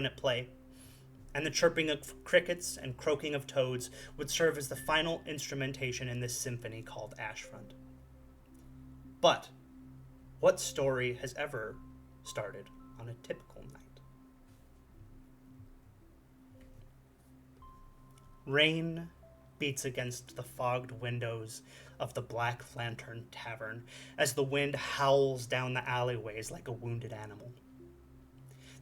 at play, and the chirping of crickets and croaking of toads would serve as the final instrumentation in this symphony called Ashfront. But what story has ever started on a typical night? Rain beats against the fogged windows of the Black Lantern Tavern as the wind howls down the alleyways like a wounded animal.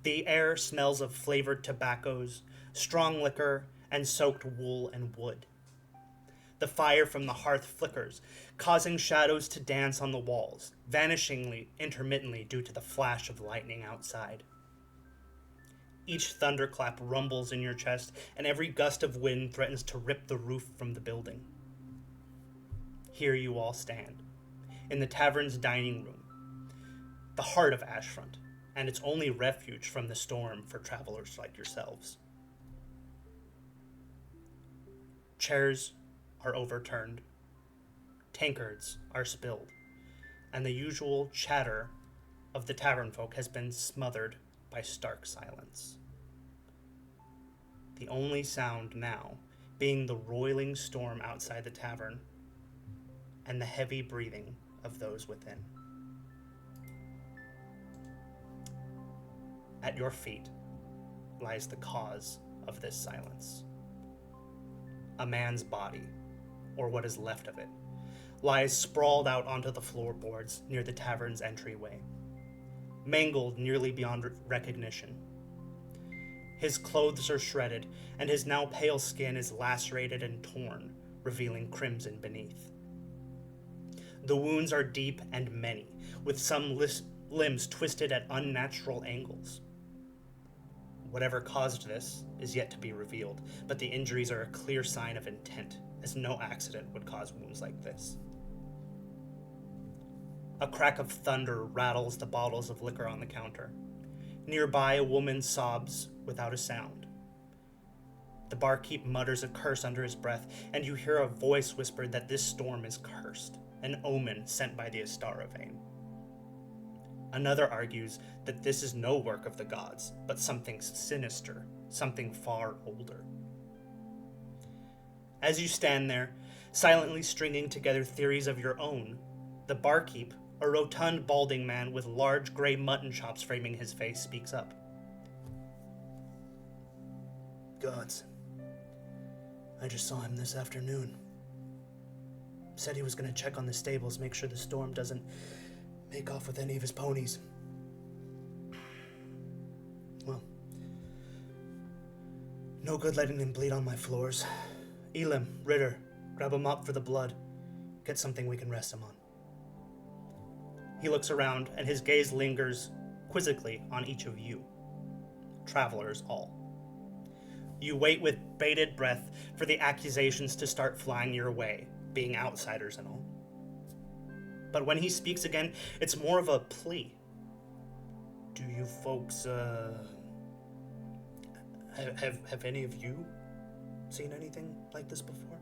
The air smells of flavored tobaccos, strong liquor, and soaked wool and wood. The fire from the hearth flickers, causing shadows to dance on the walls, vanishingly intermittently due to the flash of lightning outside. Each thunderclap rumbles in your chest, and every gust of wind threatens to rip the roof from the building. Here you all stand, in the tavern's dining room, the heart of Ashfront, and its only refuge from the storm for travelers like yourselves. Chairs are overturned, tankards are spilled, and the usual chatter of the tavern folk has been smothered by stark silence. The only sound now being the roiling storm outside the tavern and the heavy breathing of those within. At your feet lies the cause of this silence. A man's body, or what is left of it, lies sprawled out onto the floorboards near the tavern's entryway, mangled nearly beyond recognition. His clothes are shredded, and his now pale skin is lacerated and torn, revealing crimson beneath. The wounds are deep and many, with some limbs twisted at unnatural angles. Whatever caused this is yet to be revealed, but the injuries are a clear sign of intent, as no accident would cause wounds like this. A crack of thunder rattles the bottles of liquor on the counter. Nearby, a woman sobs without a sound. The barkeep mutters a curse under his breath, and you hear a voice whisper that this storm is cursed, an omen sent by the Ael'Astara vein. Another argues that this is no work of the gods, but something sinister, something far older. As you stand there, silently stringing together theories of your own, the barkeep, a rotund balding man with large gray mutton chops framing his face, speaks up. Gods. I just saw him this afternoon. Said he was going to check on the stables, make sure the storm doesn't make off with any of his ponies. Well, no good letting him bleed on my floors. Elim, Ritter, grab him up for the blood. Get something we can rest him on. He looks around, and his gaze lingers quizzically on each of you. Travelers all. You wait with bated breath for the accusations to start flying your way, being outsiders and all. But when he speaks again, it's more of a plea. Do you folks, have any of you seen anything like this before?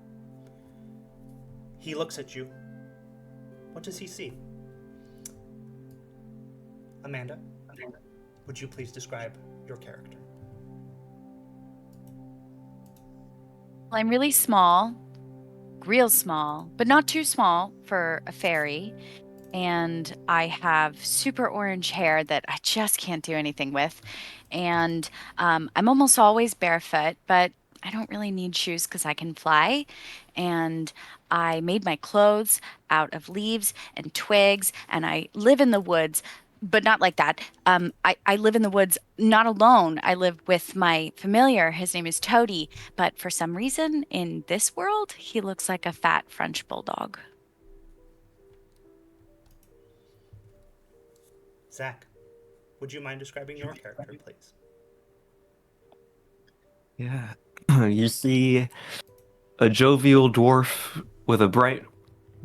He looks at you. What does he see? Amanda, would you please describe your character? Well, I'm really small, real small, but not too small for a fairy. And I have super orange hair that I just can't do anything with. And I'm almost always barefoot, but I don't really need shoes because I can fly. And I made my clothes out of leaves and twigs, and I live in the woods, but not like that. I live in the woods not alone. I live with my familiar. His name is Toady, but for some reason in this world, he looks like a fat French bulldog. Zach, would you mind describing your character, please? Yeah. You see a jovial dwarf with a bright,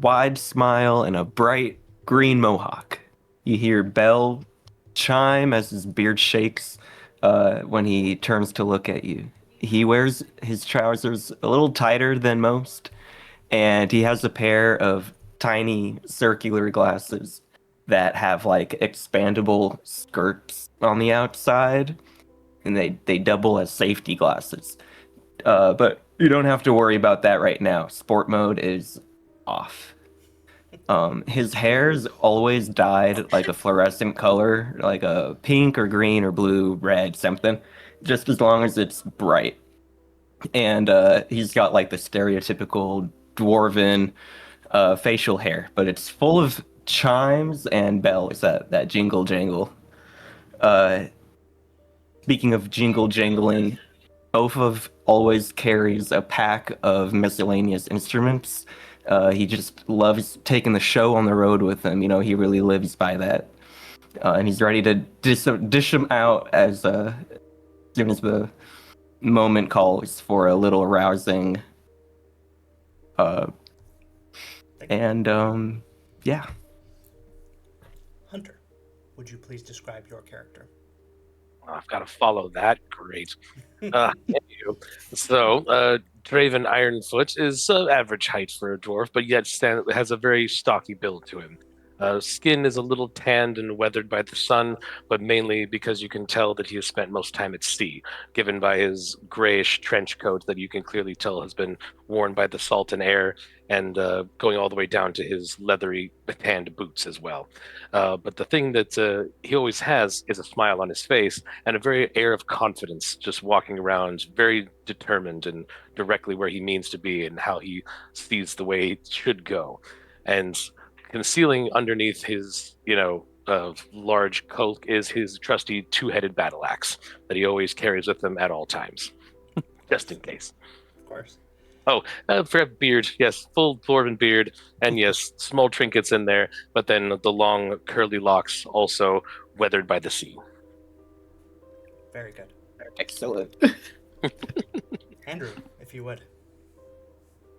wide smile and a bright green mohawk. You hear bell chime as his beard shakes when he turns to look at you. He wears his trousers a little tighter than most, and he has a pair of tiny circular glasses that have like expandable skirts on the outside. and they double as safety glasses. But you don't have to worry about that right now. Sport mode is off. His hair's always dyed like a fluorescent color, like a pink or green or blue, red, something, just as long as it's bright. And he's got like the stereotypical dwarven facial hair, but it's full of chimes and bells that jingle jangle. Uh, Speaking of jingle jangling, Ophov always carries a pack of miscellaneous instruments. He just loves taking the show on the road with him. You know, he really lives by that. And he's ready to dish them out as soon as the moment calls for a little rousing. Uh, and yeah. Hunter, would you please describe your character? I've got to follow that. Great. Thank you. So, Draven Ironfoot is average height for a dwarf, but yet has a very stocky build to him. Skin is a little tanned and weathered by the sun, but mainly because you can tell that he has spent most time at sea, given by his grayish trench coat that you can clearly tell has been worn by the salt and air, and going all the way down to his leathery tanned boots as well. But the thing that he always has is a smile on his face and a very air of confidence, just walking around very determined and directly where he means to be and how he sees the way it should go. And concealing underneath his, large cloak is his trusty two-headed battle axe that he always carries with him at all times, just in case. Of course. Oh, fair beard, yes, full dwarven beard, and yes, small trinkets in there, but then the long curly locks also weathered by the sea. Very good. Excellent. Andrew, if you would.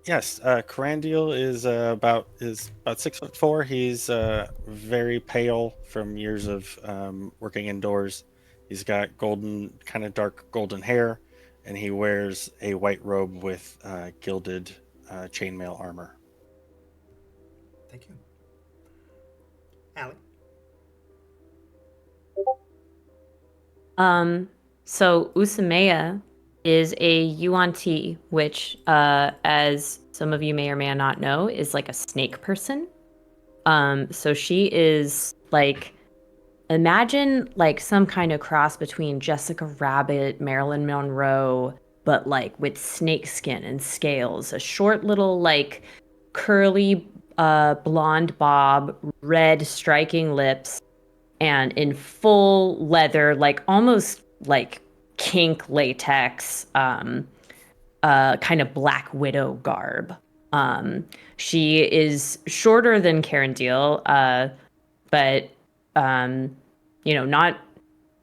Yes, Carandiel is about 6'4". He's very pale from years of working indoors. He's got kind of dark golden hair, and he wears a white robe with gilded chainmail armor. Thank you. Allie. So Usamea is a Yuan-Ti, which, as some of you may or may not know, is like a snake person. So she is like, imagine like some kind of cross between Jessica Rabbit, Marilyn Monroe, but like with snake skin and scales. A short little like curly blonde bob, red striking lips, and in full leather, like almost like kink latex, kind of Black Widow garb. She is shorter than Carindale, but not.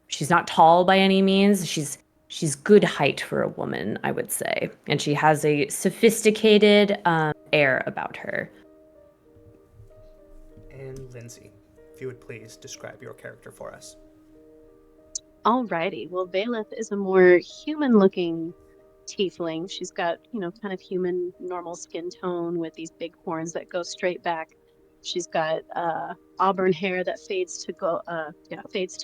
She's not tall by any means. She's good height for a woman, I would say, and she has a sophisticated air about her. And Lindsay, if you would please describe your character for us. Alrighty. Well, Valeth is a more human-looking tiefling. She's got, kind of human normal skin tone with these big horns that go straight back. She's got auburn hair that fades to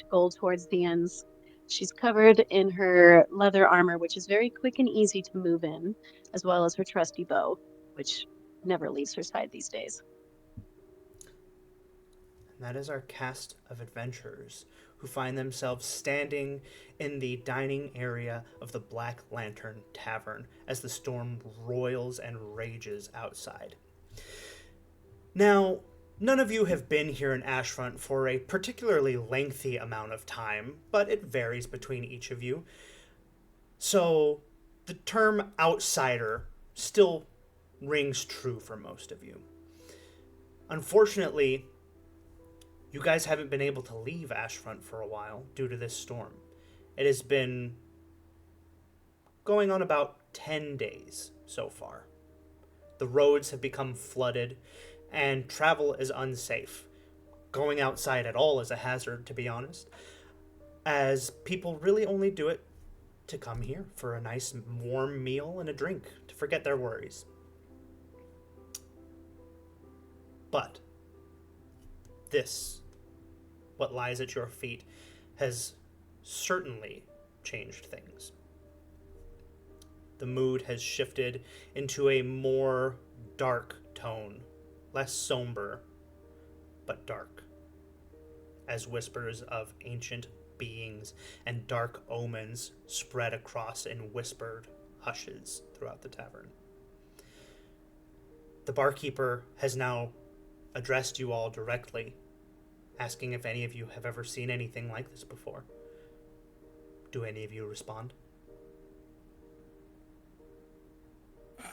gold towards the ends. She's covered in her leather armor, which is very quick and easy to move in, as well as her trusty bow, which never leaves her side these days. And that is our cast of adventurers who find themselves standing in the dining area of the Black Lantern Tavern as the storm roils and rages outside. Now, none of you have been here in Ashfront for a particularly lengthy amount of time, but it varies between each of you. So, the term outsider still rings true for most of you. Unfortunately, you guys haven't been able to leave Ashfront for a while due to this storm. It has been going on about 10 days so far. The roads have become flooded, and travel is unsafe. Going outside at all is a hazard, to be honest, as people really only do it to come here for a nice warm meal and a drink to forget their worries. But this, what lies at your feet, has certainly changed things. The mood has shifted into a more dark tone, less somber, but dark, as whispers of ancient beings and dark omens spread across in whispered hushes throughout the tavern. The barkeeper has now addressed you all directly, asking if any of you have ever seen anything like this before. Do any of you respond?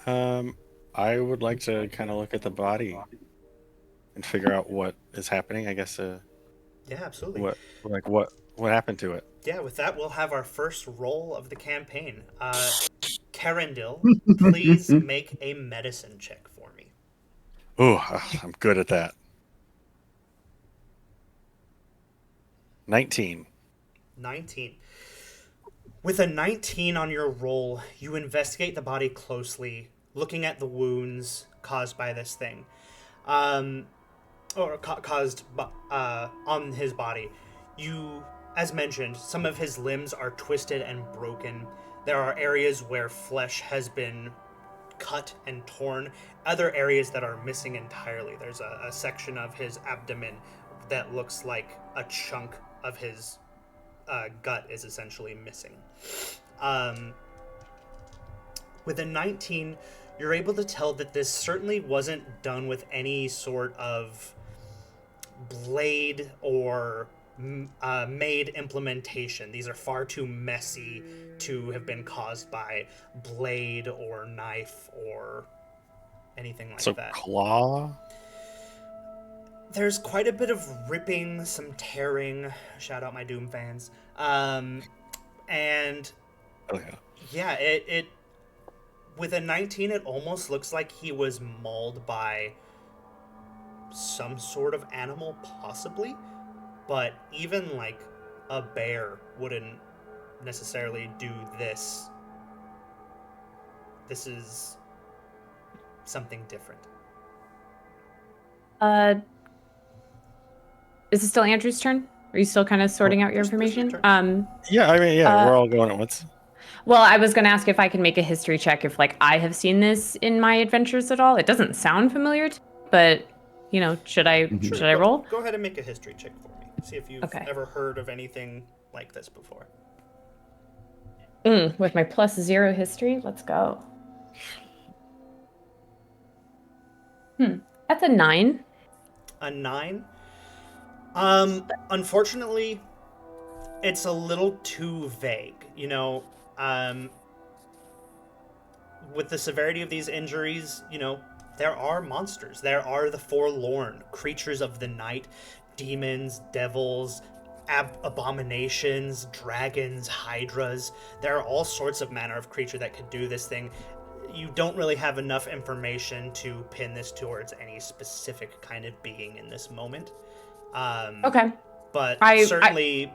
I would like to kind of look at the body and figure out what is happening. I guess. Yeah, absolutely. What happened to it? Yeah, with that, we'll have our first roll of the campaign. Karendil, please make a medicine check for me. Oh, I'm good at that. 19. 19. With a 19 on your roll, you investigate the body closely, looking at the wounds caused by this thing. Caused on his body. You, as mentioned, some of his limbs are twisted and broken. There are areas where flesh has been cut and torn. Other areas that are missing entirely. There's a section of his abdomen that looks like a chunk of his gut is essentially missing. With a 19, you're able to tell that this certainly wasn't done with any sort of blade or made implementation. These are far too messy to have been caused by blade or knife or anything like that. So claw? There's quite a bit of ripping, some tearing. Shout out my Doom fans. And Oh, yeah. it with a 19, it almost looks like he was mauled by some sort of animal, possibly. But even like a bear wouldn't necessarily do this. This is something different. Is it still Andrew's turn? Are you still kind of sorting out your information? Yeah, I mean, we're all going at once. Well, I was going to ask if I can make a history check if like I have seen this in my adventures at all. It doesn't sound familiar to me, but should I roll? Go ahead and make a history check for me. See if you've ever heard of anything like this before. With my +0 history, let's go. That's a 9. A 9? Unfortunately, it's a little too vague. With the severity of these injuries, there are monsters. There are the forlorn, creatures of the night, demons, devils, abominations, dragons, hydras. There are all sorts of manner of creature that could do this thing. You don't really have enough information to pin this towards any specific kind of being in this moment. Okay. But certainly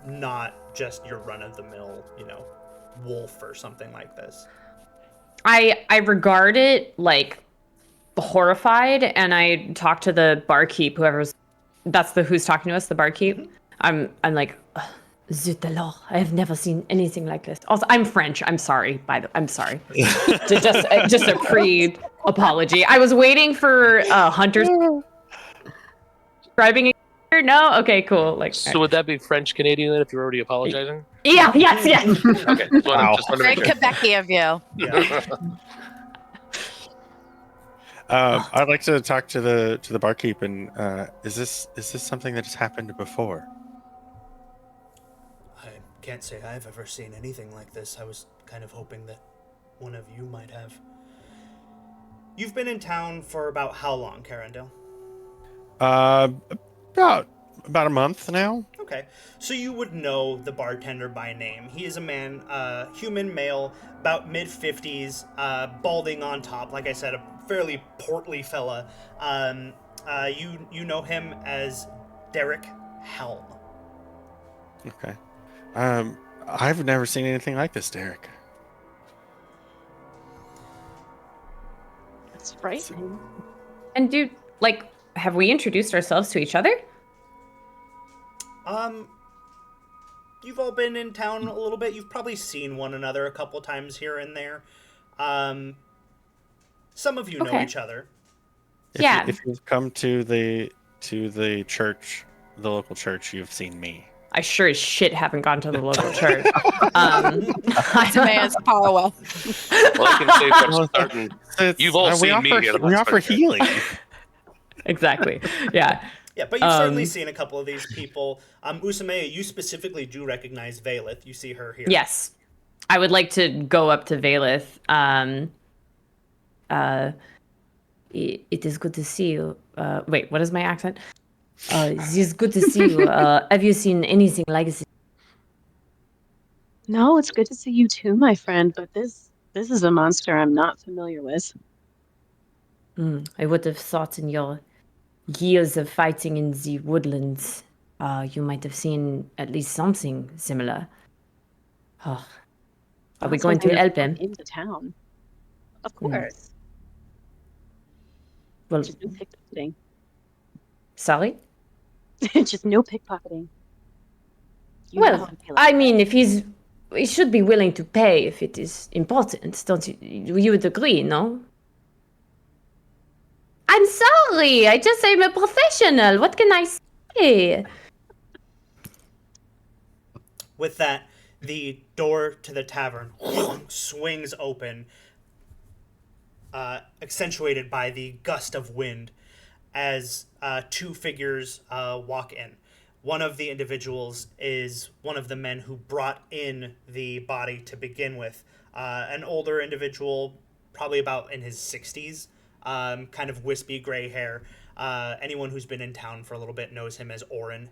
not just your run-of-the-mill, wolf or something like this. I regard it like horrified, and I talk to the barkeep, who's talking to us, the barkeep. Mm-hmm. I'm like, zut alors, I have never seen anything like this. Also, I'm French. I'm sorry. I'm sorry. just a pre-apology. I was waiting for Hunter's describing it. No? Okay, cool. So would that be French Canadian then if you're already apologizing? Yeah, yes. Okay. Very Quebecy of you. Yeah. I'd like to talk to the barkeep and is this something that has happened before? I can't say I've ever seen anything like this. I was kind of hoping that one of you might have. You've been in town for about how long, Karendil? About a month now. Okay, so you would know the bartender by name. He is a man, human male, about mid-50s, balding on top. Like I said, a fairly portly fella. You know him as Derek Helm. Okay. I've never seen anything like this, Derek. That's frightening. And have we introduced ourselves to each other? you've all been in town a little bit. You've probably seen one another a couple times here and there. Some of you know Okay. each other. If you've come to the church, the local church, you've seen me. I sure as shit haven't gone to the local church. Usumaya's far away. Well, I can say from starting, you've all seen me. We offer healing. Exactly. Yeah. Yeah, but you've certainly seen a couple of these people. Usamea, you specifically do recognize Valeth. You see her here. Yes. I would like to go up to Valeth. It is good to see you. Wait, what is my accent? It is good to see you. Have you seen anything like this? No, it's good to see you too, my friend, but this is a monster I'm not familiar with. I would have thought in your years of fighting in the woodlands, you might have seen at least something similar. Oh. Are we Not going to something help that's him? into town? Of course. Well, Just no pickpocketing. sorry? Just no pickpocketing. You know how Well, I feel I about mean, if he should be willing to pay if it is important, don't you? You would agree, no? I'm sorry. I just am a professional. What can I say? With that, the door to the tavern swings open, accentuated by the gust of wind, as two figures walk in. One of the individuals is one of the men who brought in the body to begin with. An older individual, probably about in his 60s, kind of wispy gray hair. Anyone who's been in town for a little bit knows him as Oren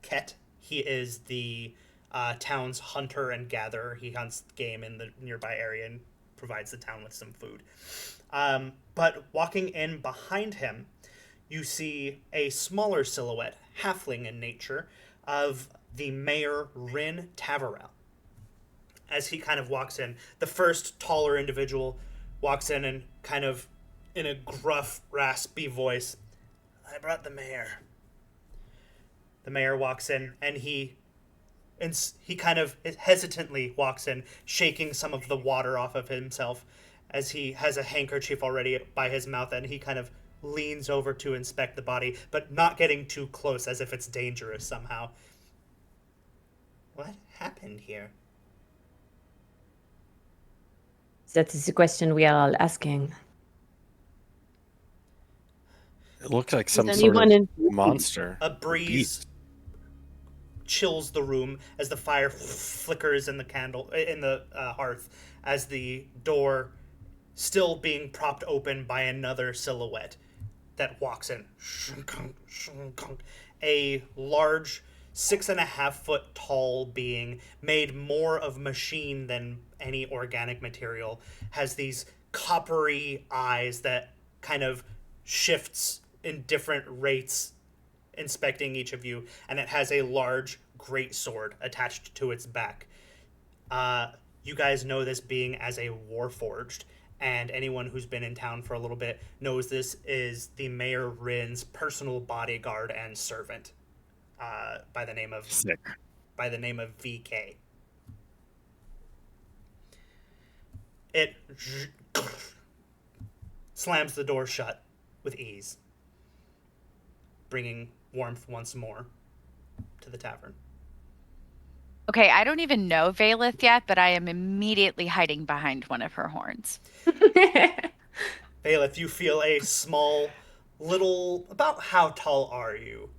Ket. He is the town's hunter and gatherer. He hunts game in the nearby area and provides the town with some food. But walking in behind him, you see a smaller silhouette, halfling in nature, of the Mayor Rin Tavarel. As he kind of walks in, the first taller individual walks in and kind of, in a gruff, raspy voice, "I brought the mayor." The mayor walks in, and he kind of hesitantly walks in, shaking some of the water off of himself, as he has a handkerchief already by his mouth, and he kind of leans over to inspect the body, but not getting too close, as if it's dangerous somehow. What happened here? That is the question we are all asking. It looks like some Is sort of anyone monster. A breeze chills the room as the fire flickers in the hearth, as the door still being propped open by another silhouette that walks in. A large 6.5-foot tall being, made more of machine than any organic material, has these coppery eyes that kind of shifts in different rates, inspecting each of you, and it has a large great sword attached to its back. You guys know this being as a warforged, and anyone who's been in town for a little bit knows this is the Mayor Rin's personal bodyguard and servant, by the name of VK. It slams the door shut with ease, bringing warmth once more to the tavern. Okay, I don't even know Valeth yet, but I am immediately hiding behind one of her horns. Valeth, you feel a small, little... About how tall are you,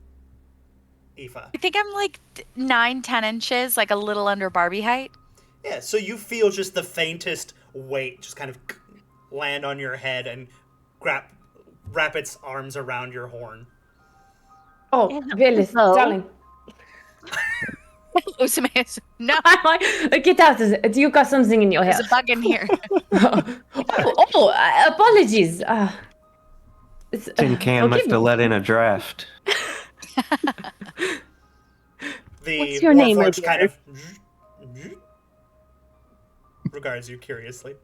Aoife? I think I'm like 9-10 inches, like a little under Barbie height. Yeah, so you feel just the faintest weight just kind of land on your head and wrap its arms around your horn. Oh, Valeth, hello. darling. Usumaya's, no, I'm like, get out. You got something in your hair. there's a bug in here. Apologies. Tin Can must have let in a draft. The What's your name, my warforged dear? kind of regards you curiously.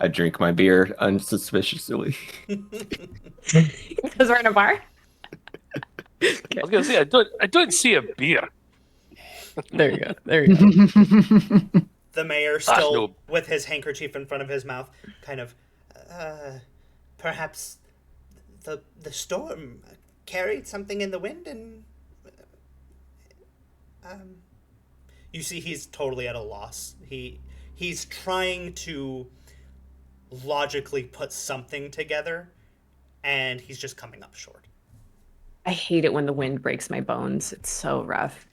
I drink my beer unsuspiciously. Because we're in a bar. I was gonna say I don't see a beer. There you go. There you go. The mayor, still no. with his handkerchief in front of his mouth, kind of, perhaps the storm carried something in the wind, and you see he's totally at a loss. He's trying to logically put something together, and he's just coming up short. I hate it when the wind breaks my bones. It's so rough.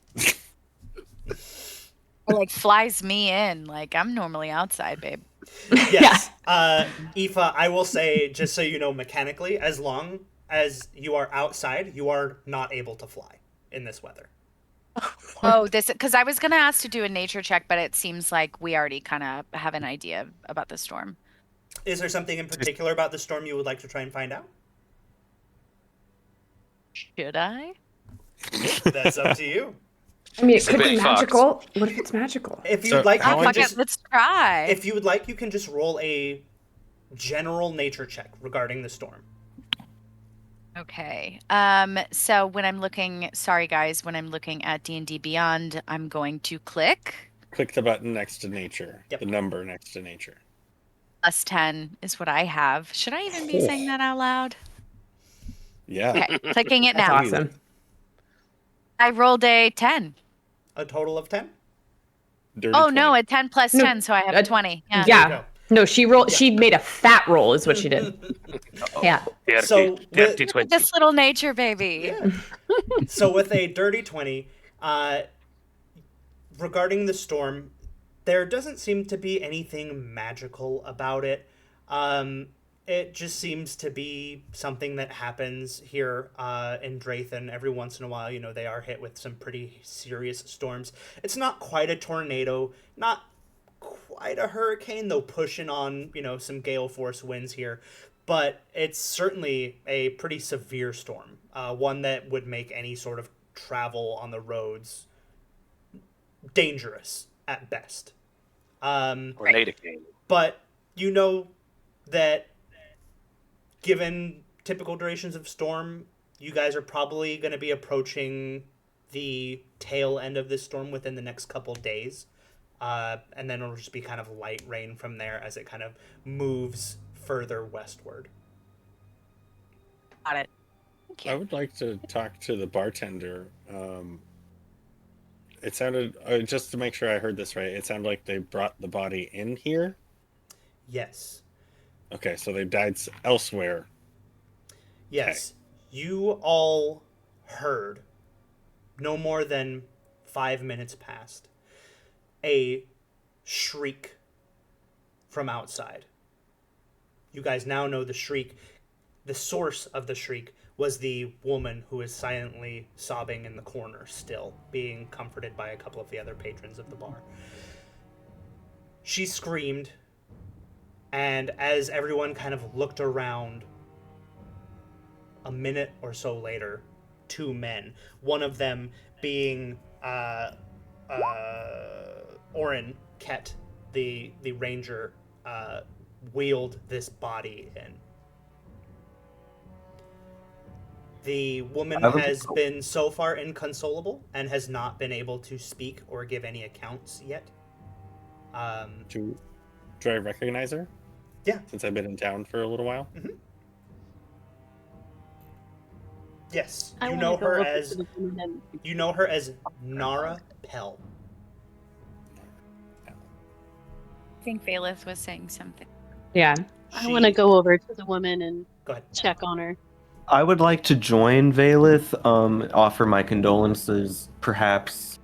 Or like flies me in. Like I'm normally outside, babe. Yes. Aoife, I will say, just so you know, mechanically, as long as you are outside, you are not able to fly in this weather. Oh, this because I was gonna ask to do a nature check, but it seems like we already kind of have an idea about the storm. Is there something in particular about the storm you would like to try and find out? Should I? That's up to you. I mean, it It's a could be big fox. magical. What if it's magical? If you'd So like, how you Oh, can fuck just, it. Let's try. if you would like, you can just roll a general nature check regarding the storm. Okay. So when I'm looking, sorry guys, when I'm looking at D&D Beyond, I'm going to click. Click the button next to nature. Yep. The number next to nature. Plus 10 is what I have. Should I even be saying that out loud? Yeah. Okay, clicking it That's now. awesome. I rolled a 10. A total of 10? Dirty Oh 20. no, a 10 plus No, 10, so I have uh, 20. Yeah. There you Yeah. go. No, she rolled. She made a fat roll, is what she did. Yeah. So, Dirty with- 20. This little nature baby. Yeah. So with a dirty 20, regarding the storm, there doesn't seem to be anything magical about it. It just seems to be something that happens here in Drayton every once in a while. You know, they are hit with some pretty serious storms. It's not quite a tornado, not quite a hurricane, though pushing on, you know, some gale force winds here. But it's certainly a pretty severe storm, one that would make any sort of travel on the roads dangerous at best. Tornado game. But you know that given typical durations of storm, you guys are probably going to be approaching the tail end of this storm within the next couple days. And then it'll just be kind of light rain from there as it kind of moves further westward. Got it. Thank you. I would like to talk to the bartender. It sounded, just to make sure I heard this right, it sounded like they brought the body in here. Yes. Okay, so they died elsewhere. Yes. You all heard, no more than 5 minutes past, a shriek from outside. You guys now know the shriek. The source of the shriek was the woman who is silently sobbing in the corner still, being comforted by a couple of the other patrons of the bar. She screamed, and as everyone kind of looked around, a minute or so later, two men, one of them being Oren Ket, the ranger, wheeled this body in. The woman has been so far inconsolable and has not been able to speak or give any accounts yet. Do I recognize her? Yeah. Since I've been in town for a little while. Yes, I you wanna know go her over to as the woman and- Nara Pell. I think Valeth was saying something. Yeah. I want to go over to the woman and Go ahead. check on her. I would like to join Valeth, offer my condolences, perhaps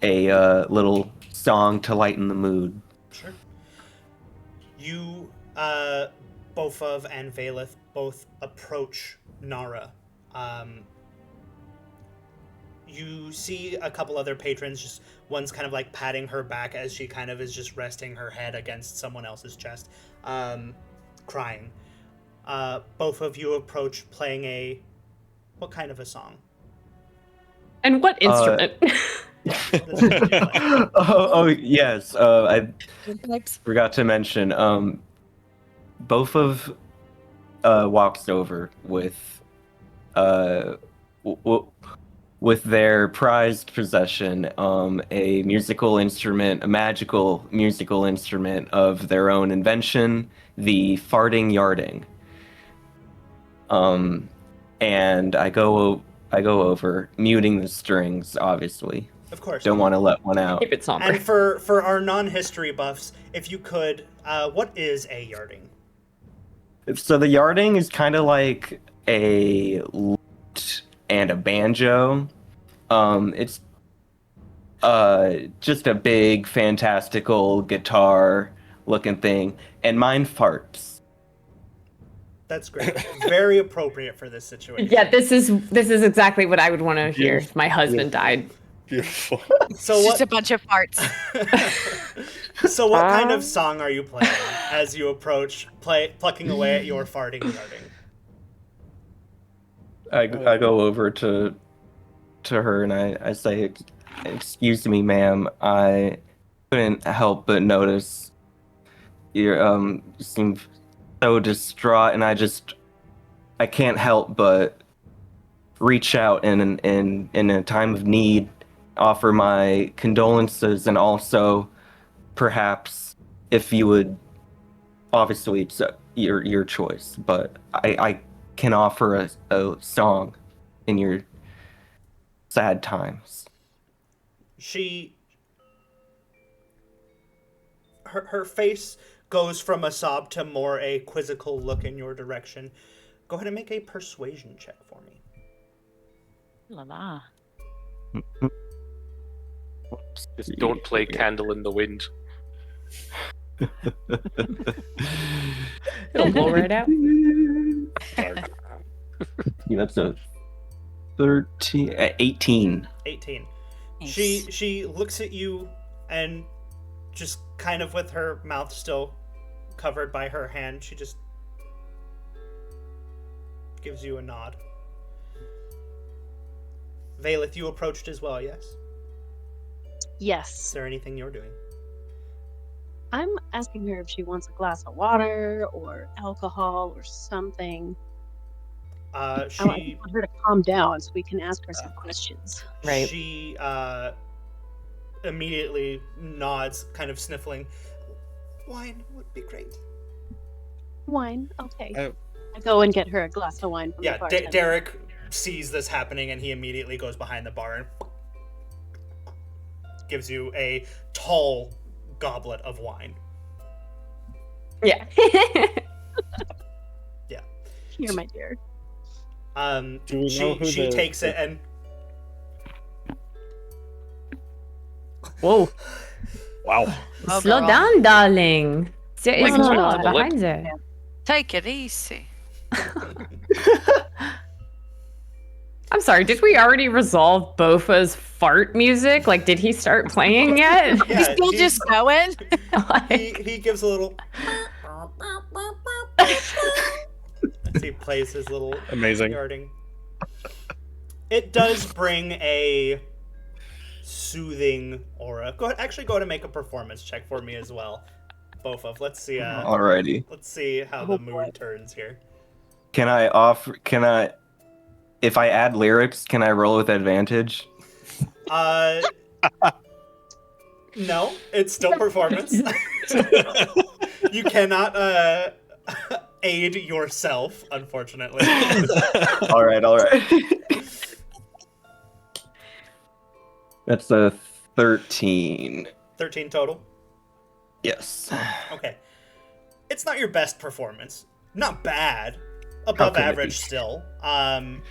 a little song to lighten the mood. Sure. You, Bofov and Valeth both approach Nara. You see a couple other patrons, just one's kind of like patting her back as she kind of is just resting her head against someone else's chest, crying. Both of you approach playing what kind of a song? And what instrument? oh yes, I forgot to mention. Both of walks over with with their prized possession, a musical instrument, a magical musical instrument of their own invention, the farting yarding. And I go over, muting the strings, obviously. Of course. Don't want to let one out. Keep it somber. And for our non-history buffs, if you could, what is a yarding? So the yarding is kind of like a lute and a banjo. It's just a big, fantastical guitar-looking thing, and mine farts. That's great. Very appropriate for this situation. Yeah, this is exactly what I would want to hear if my husband died. Beautiful. So It's what? just a bunch of farts. So what kind of song are you playing as you approach, plucking away at your farting yarding? I go over to her and I say, "Excuse me, ma'am. I couldn't help but notice you seem so distraught, and I can't help but reach out and in a time of need, offer my condolences, and also perhaps if you would, obviously it's your choice, but I can offer a song in your sad times." Her face goes from a sob to more a quizzical look in your direction. Go ahead and make a persuasion check for me. La la. Just don't play Candle in the Wind. It'll blow right out. Yeah, that's a 18. 18. Nice. She looks at you and just kind of with her mouth still covered by her hand, she just gives you a nod. Valeth, you approached as well, yes? Is Yes. there anything you're doing? I'm asking her if she wants a glass of water or alcohol or something. I want She her to calm down so we can ask her some questions. Right. She immediately nods, kind of sniffling. Wine would be great. Wine, okay. Uh, I go and get her a glass of wine from Yeah, the bartender. Derek sees this happening and he immediately goes behind the bar and gives you a tall goblet of wine. Yeah. Yeah. Here, my dear. Do we know She who she the- takes it and Whoa. Wow. Oh, Slow girl. down, darling. There is Like, more no, behind there. Take it easy. I'm sorry, did we already resolve Bofa's fart music? Like, did he start playing yet? yeah, He's still just going. he gives a little as he plays his little Amazing. yarding. It does bring a soothing aura. Go ahead and make a performance check for me as well. Both of. Let's see Alrighty. let's see how the mood turns here. Can I, if I add lyrics, can I roll with advantage? No, it's still performance. You cannot aid yourself, unfortunately. All right. That's a 13. 13 total. Yes. Okay. It's not your best performance. Not bad. Above can it average be? still. Given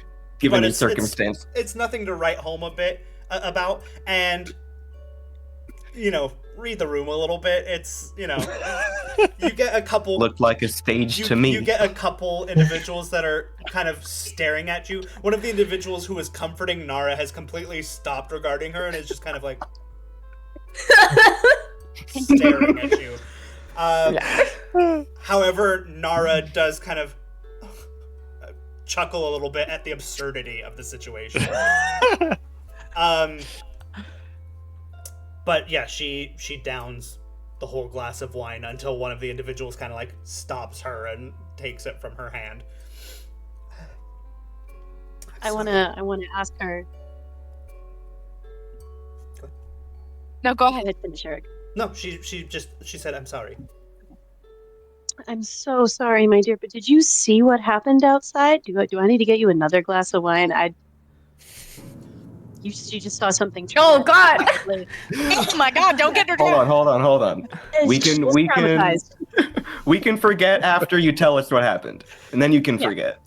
But the it's- circumstance. It's nothing to write home a bit about, and read the room a little bit. It's you get a couple. Looked like a stage to me. You get a couple individuals that are kind of staring at you. One of the individuals who was comforting Nara has completely stopped regarding her and is just kind of like staring at you. However, Nara does kind of chuckle a little bit at the absurdity of the situation. But yeah, she downs the whole glass of wine until one of the individuals kind of like stops her and takes it from her hand. I wanna ask her, No, go Go ahead. ahead, finish, Eric. No, she said, I'm sorry. I'm so sorry, my dear, but did you see what happened outside? Do I need to get you another glass of wine? You just saw something Oh, traumatic, God. apparently. Oh my God! Don't get her Hold drunk. on. We She's can traumatized. we can forget after you tell us what happened, and then you can Yeah. forget.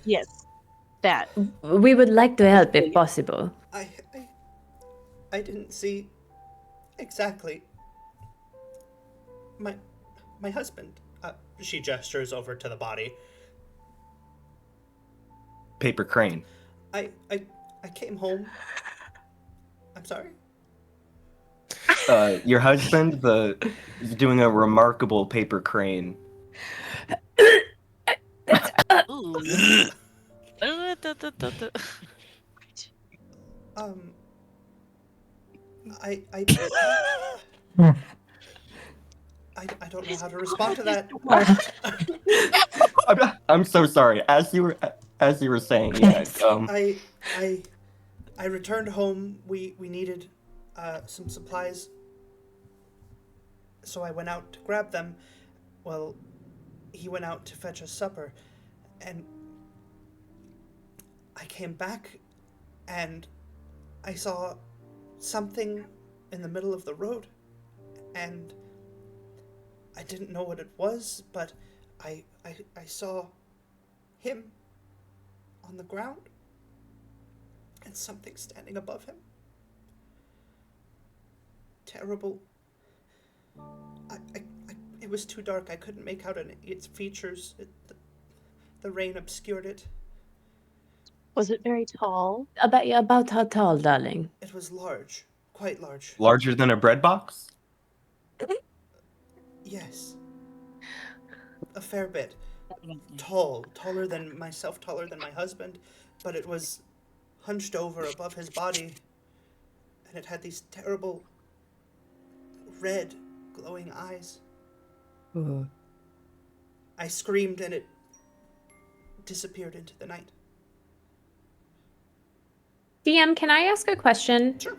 Yes, that. We would like to help if possible. I didn't see exactly my husband. She gestures over to the body. Paper crane. I came home. I'm sorry. Your husband is doing a remarkable paper crane. Ooh. I I don't know how to respond to that. I'm so sorry. As you were saying, yeah. I returned home. We needed some supplies, so I went out to grab them. Well, he went out to fetch us supper, and I came back, and I saw something in the middle of the road, and I didn't know what it was, but I saw him on the ground and something standing above him. Terrible. It was too dark. I couldn't make out its features. The rain obscured it. Was it very tall? About how tall, darling? It was large. Quite large. Larger than a bread box? Yes. A fair bit. Taller than myself, taller than my husband, but it was hunched over above his body, and it had these terrible red glowing eyes. I screamed and it disappeared into the night. DM, can I ask a question? Sure.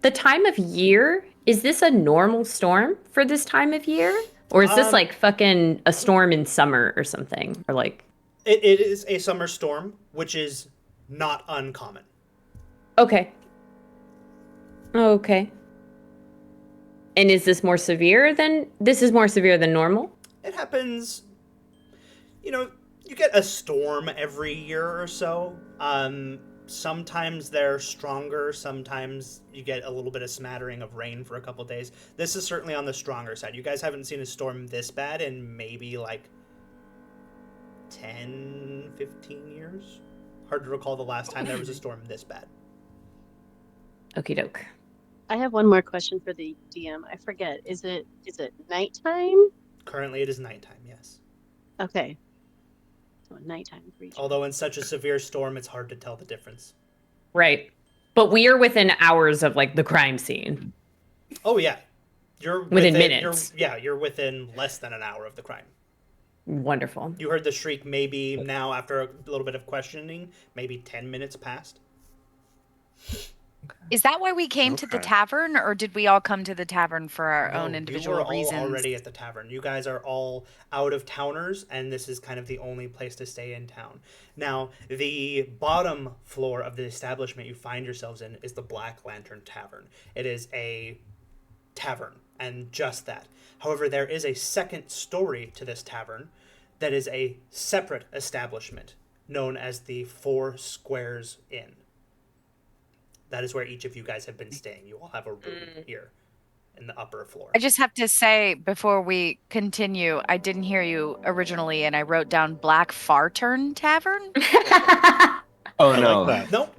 The time of year, is this a normal storm for this time of year? Or is this like fucking a storm in summer or something? Or like... It is a summer storm, which is not uncommon. Okay. Okay. And is this more severe than... This is more severe than normal? It happens, you get a storm every year or so. Sometimes they're stronger. Sometimes you get a little bit of smattering of rain for a couple days. This is certainly on the stronger side. You guys haven't seen a storm this bad in maybe like 10, 15 years. Hard to recall the last time there was a storm this bad. Okie doke. I have one more question for the DM. I forget. Is it nighttime? Currently it is nighttime, yes. Okay. So nighttime for each. Although in such a severe storm, it's hard to tell the difference. Right. But we are within hours of like the crime scene. Oh yeah. You're within minutes. You're within less than an hour of the crime. Wonderful. You heard the shriek maybe now after a little bit of questioning, maybe 10 minutes passed. Is that why we came to the tavern, or did we all come to the tavern for our own individual you were reasons? all already at the tavern. You guys are all out of towners, and this is kind of the only place to stay in town. Now, the bottom floor of the establishment you find yourselves in is the Black Lantern Tavern. It is a tavern, and just that. However, there is a second story to this tavern that is a separate establishment known as the Four Squares Inn. That is where each of you guys have been staying. You all have a room here in the upper floor. I just have to say, before we continue, I didn't hear you originally, and I wrote down Black Fartern Tavern. Oh, no. Like Nope.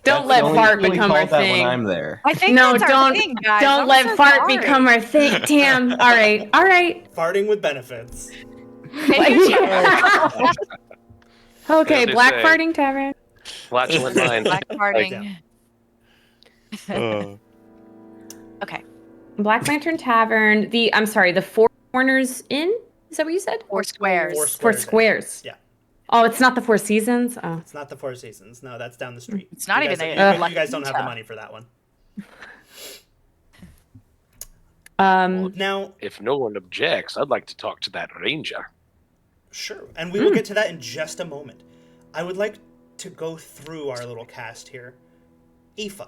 Don't let fart become our thing. When I'm there. I think No, that's our thing, guys. don't I'm let so fart sorry. become our thing. Damn. All right. Farting with benefits. Okay, As they Black say. Farting Tavern. Flatulent mind. Black farting. Okay. Black Lantern Tavern. I'm sorry, the Four Corners Inn? Is that what you said? Four squares. Four Squares. Yeah. Oh, it's not the Four Seasons? Oh. It's not the Four Seasons. No, that's down the street. It's not you even guys, a you guys don't have the Latinta. money for that one. Now, If no one objects, I'd like to talk to that ranger. sure, and we will get to that in just a moment. I would like to go through our little cast here. Aoife,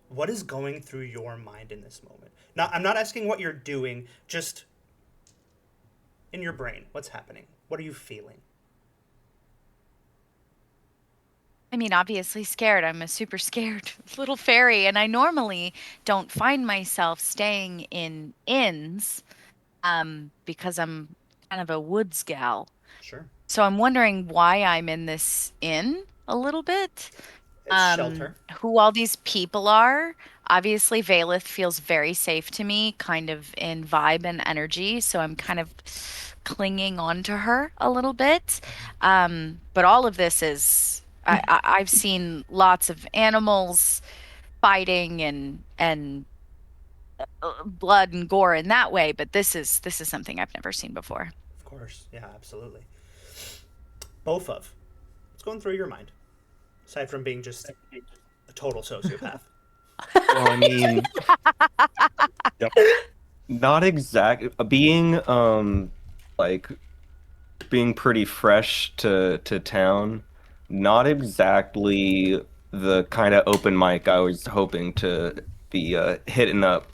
what is going through your mind in this moment? Now, I'm not asking what you're doing, just in your brain. What's happening? What are you feeling? I mean, obviously scared. I'm a super scared little fairy, and I normally don't find myself staying in inns because I'm kind of a woods gal. Sure. So I'm wondering why I'm in this inn a little bit. It's shelter. Who all these people are. Obviously, Valeth feels very safe to me, kind of in vibe and energy. So I'm kind of clinging onto her a little bit. But all of this is, I've seen lots of animals fighting and blood and gore in that way. But this is something I've never seen before. Of course. Yeah, absolutely. Both of. What's going through your mind? Aside from being just a total sociopath. Well, I mean, Yep. not exact. Like being pretty fresh to town. Not exactly the kind of open mic I was hoping to be hitting up.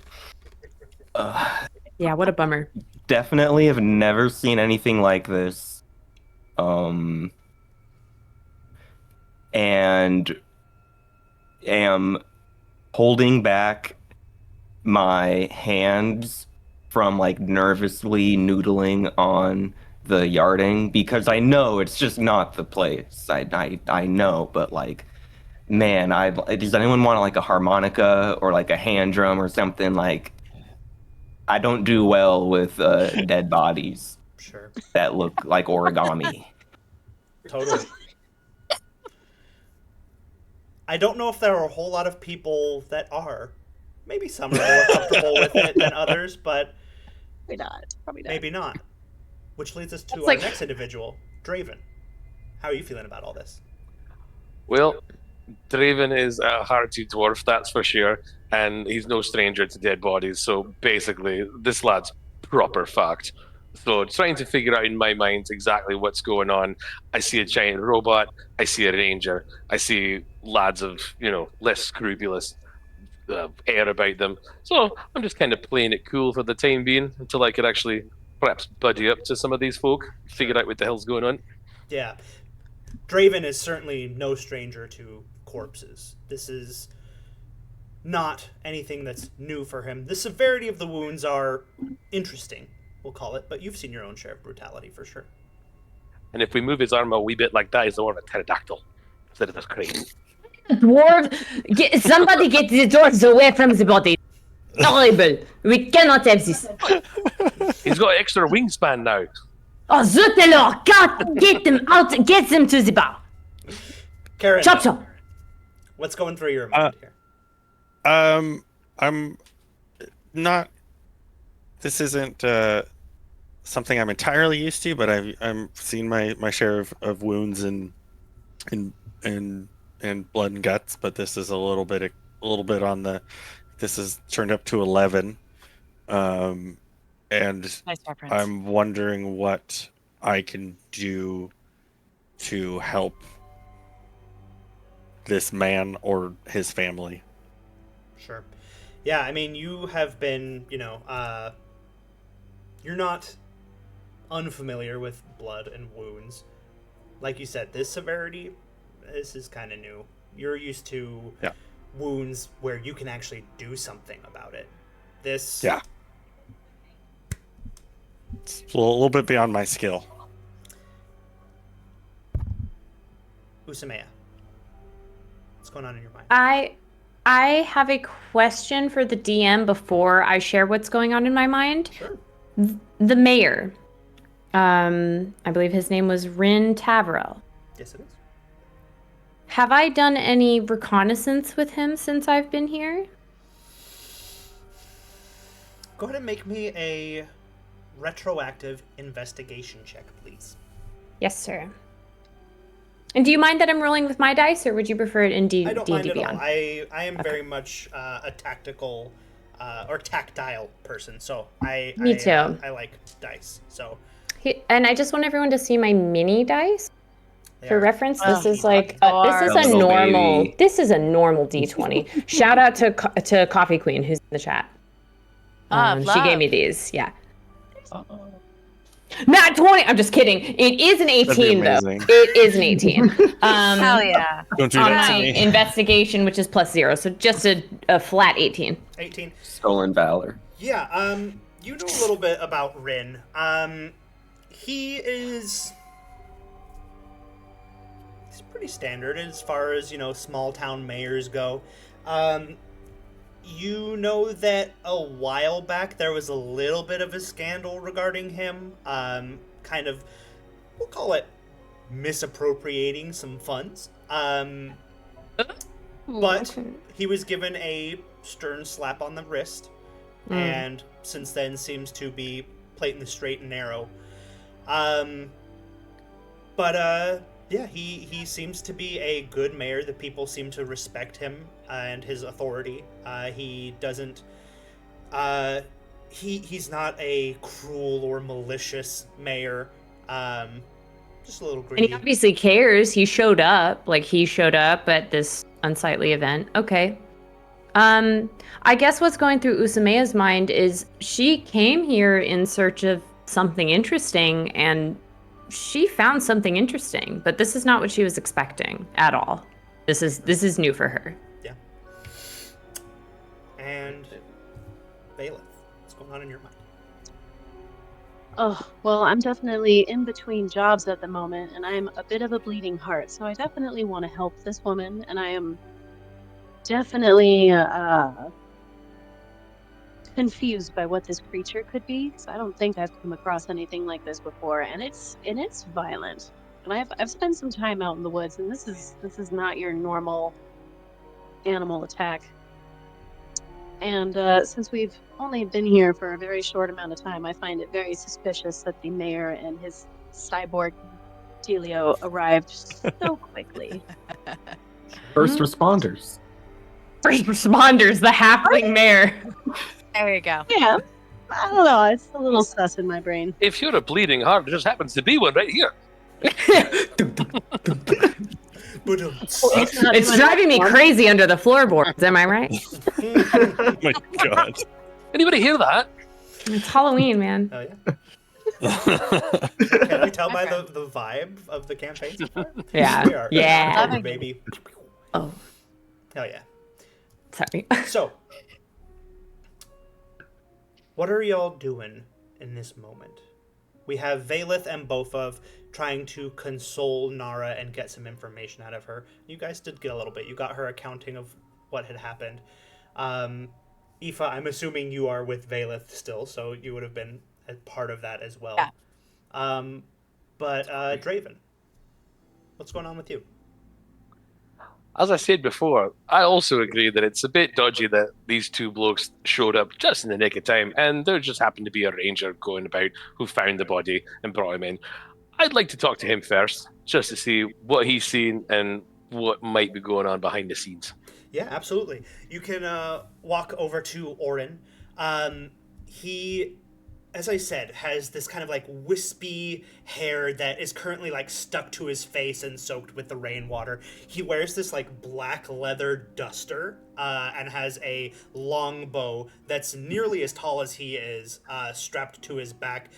Yeah, what a bummer. Definitely have never seen anything like this. And am holding back my hands from like nervously noodling on the yarding because I know it's just not the place. I know, but like, man, does anyone want like a harmonica or like a hand drum or something? Like, I don't do well with dead bodies Sure. that look like origami. Totally. I don't know if there are a whole lot of people that are. Maybe some are more comfortable with it than others, but Probably not. Probably not. maybe not. Which leads us to It's our like- next individual, Draven. How are you feeling about all this? Well, Draven is a hearty dwarf, that's for sure, and he's no stranger to dead bodies. So basically, this lad's proper fucked. So trying to figure out in my mind exactly what's going on. I see a giant robot. I see a ranger. I see lads of less scrupulous air about them. So I'm just kind of playing it cool for the time being until I could actually perhaps buddy up to some of these folk, figure out what the hell's going on. Yeah. Draven is certainly no stranger to corpses. This is not anything that's new for him. The severity of the wounds are interesting, we'll call it, but you've seen your own share of brutality for sure. And if we move his arm a wee bit like that, he's more of a pterodactyl instead of this crane. Dwarf, somebody get the dwarves away from the body. Horrible. We cannot have this. He's got extra wingspan now. Oh, zut alors! God, get them out! Get them to the bar. Karen, Chop chop. what's going through your mind here? I'm not. This isn't something I'm entirely used to, but I'm seen my share of wounds and blood and guts. But this is a little bit on the. This is turned up to 11, and Nice reference. I'm wondering what I can do to help this man or his family. Sure. Yeah, I mean, you have been, you're not unfamiliar with blood and wounds. Like you said, this severity, this is kind of new. You're used to wounds where you can actually do something about it. This... Yeah. It's a little bit beyond my skill. Usamea, what's going on in your mind? I have a question for the DM before I share what's going on in my mind. Sure. The mayor. I believe his name was Rin Taverell. Yes, it is. Have I done any reconnaissance with him since I've been here? Go ahead and make me a retroactive investigation check, please. Yes, sir. And do you mind that I'm rolling with my dice, or would you prefer it in D&D I don't mind at all. Beyond? I am very much a tactical or tactile person. So Me too. I like dice. So And I just want everyone to see my mini dice. they For are reference, this Oh, is like this is adorable. a Little normal. baby. This is a normal D20. Shout out to Coffee Queen who's in the chat. She gave me these. Yeah. Not 20. I'm just kidding. It is an That'd be 18 though. amazing. It is an 18. Hell yeah. Don't do On that to my me. investigation, which is +0, so just a flat 18. 18. Stolen valor. Yeah, you know a little bit about Rin. He's pretty standard as far as, small town mayors go. You know that a while back there was a little bit of a scandal regarding him. Kind of, we'll call it misappropriating some funds. But he was given a stern slap on the wrist, and since then seems to be playing the straight and narrow. Yeah, he seems to be a good mayor. The people seem to respect him and his authority. He doesn't. He's not a cruel or malicious mayor. Just a little And greedy. he obviously cares. He showed up. Like, he showed up at this unsightly event. Okay. I guess what's going through Usamea's mind is she came here in search of something interesting, and she found something interesting, but this is not what she was expecting at all. This is new for her. Yeah. And Bailiff, what's going on in your mind? Oh, well, I'm definitely in between jobs at the moment, and I'm a bit of a bleeding heart, so I definitely want to help this woman, and I am definitely confused by what this creature could be, because I don't think I've come across anything like this before, and it's violent. And I've spent some time out in the woods, and this is not your normal animal attack. And since we've only been here for a very short amount of time, I find it very suspicious that the mayor and his cyborg Delio arrived so quickly. First responders. First responders, the halfling mayor. There you go. Yeah, I don't know. It's a little sus in my brain. If you're a bleeding heart, there just happens to be one right here. It's driving me crazy under the floorboards, am I right? Oh my god. Anybody hear that? It's Halloween, man. Oh yeah. Can we tell by the vibe of the campaign so far? Yeah. We are Yeah. October, baby. Oh, Hell yeah. sorry. So, what are y'all doing in this moment? We have Valith and Bofov trying to console Nara and get some information out of her. You guys did get a little bit. You got her accounting of what had happened. Aoife, I'm assuming you are with Valith still, so you would have been a part of that as well. Yeah. But Draven, what's going on with you? As I said before, I also agree that it's a bit dodgy that these two blokes showed up just in the nick of time, and there just happened to be a ranger going about who found the body and brought him in. I'd like to talk to him first, just to see what he's seen and what might be going on behind the scenes. Yeah, absolutely. You can walk over to Orin. He, as I said, has this kind of like wispy hair that is currently like stuck to his face and soaked with the rainwater. He wears this like black leather duster and has a long bow that's nearly as tall as he is, strapped to his back,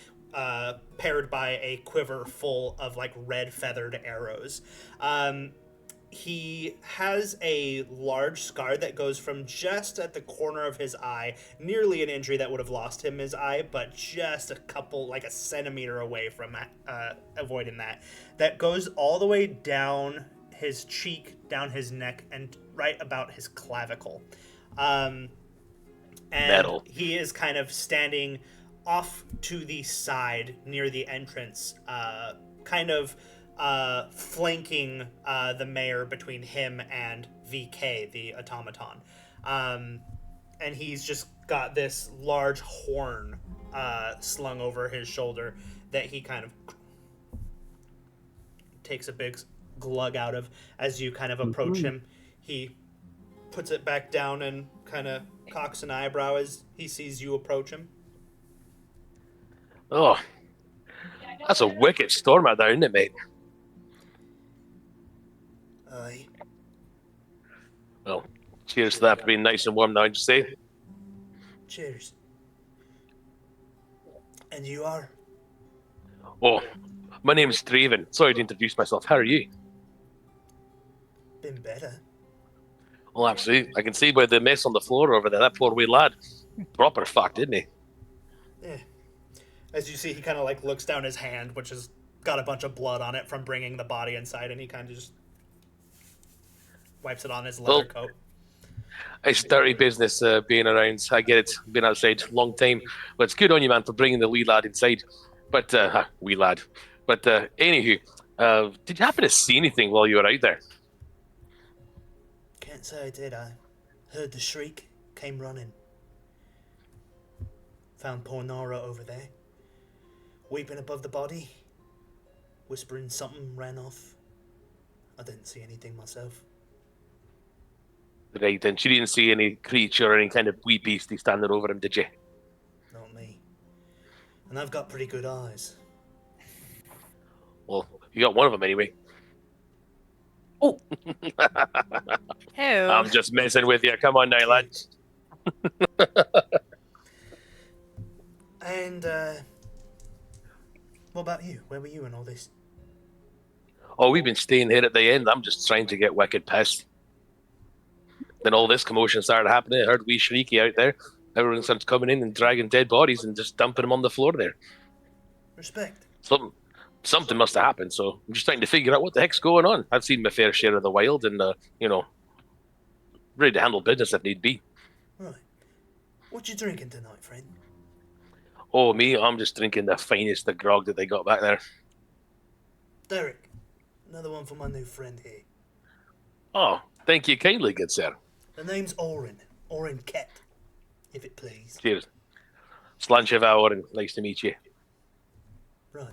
paired by a quiver full of like red feathered arrows. He has a large scar that goes from just at the corner of his eye, nearly an injury that would have lost him his eye, but just like a centimeter away from avoiding that. That goes all the way down his cheek, down his neck, and right about his clavicle. And Metal. he is kind of standing off to the side near the entrance, kind of flanking the mayor between him and VK, the automaton. And he's just got this large horn slung over his shoulder that he kind of takes a big glug out of. As you kind of approach him, he puts it back down and kind of cocks an eyebrow as he sees you approach him. Oh, that's a wicked storm out there, isn't it, mate? Aye. Well, cheers to that for being nice and warm now, just say. Cheers. And you are? Oh, my name's Draven. Sorry to introduce myself. How are you? Been better. Well, absolutely. I can see by the mess on the floor over there. That poor wee lad. Proper fucked, didn't he? Yeah. As you see, he kind of like looks down his hand, which has got a bunch of blood on it from bringing the body inside, and he kind of just wipes it on his leather coat. It's dirty business being around. I get it. Been outside a long time. But it's good on you, man, for bringing the wee lad inside. But, wee lad. But, anywho, did you happen to see anything while you were out there? Can't say I did. I heard the shriek, came running. Found poor Nara over there, weeping above the body, whispering something ran off. I didn't see anything myself. Right, and she didn't see any creature or any kind of wee beastie standing over him, did you? Not me. And I've got pretty good eyes. Well, you got one of them anyway. Oh. Who? I'm just messing with you. Come on now, lad. And, what about you? Where were you in all this? Oh, we've been staying here at the end. I'm just trying to get wicked pissed. Then all this commotion started happening. I heard wee shrieky out there. Everyone starts coming in and dragging dead bodies and just dumping them on the floor there. Respect. Something must have happened, so I'm just trying to figure out what the heck's going on. I've seen my fair share of the wild and, ready to handle business if need be. Right. What you drinking tonight, friend? Oh, me? I'm just drinking the finest of grog that they got back there. Derek. Another one for my new friend here. Oh, thank you kindly, good sir. The name's Orin. Orin Kett, if it please. Cheers. Slancheval, and nice to meet you. Right.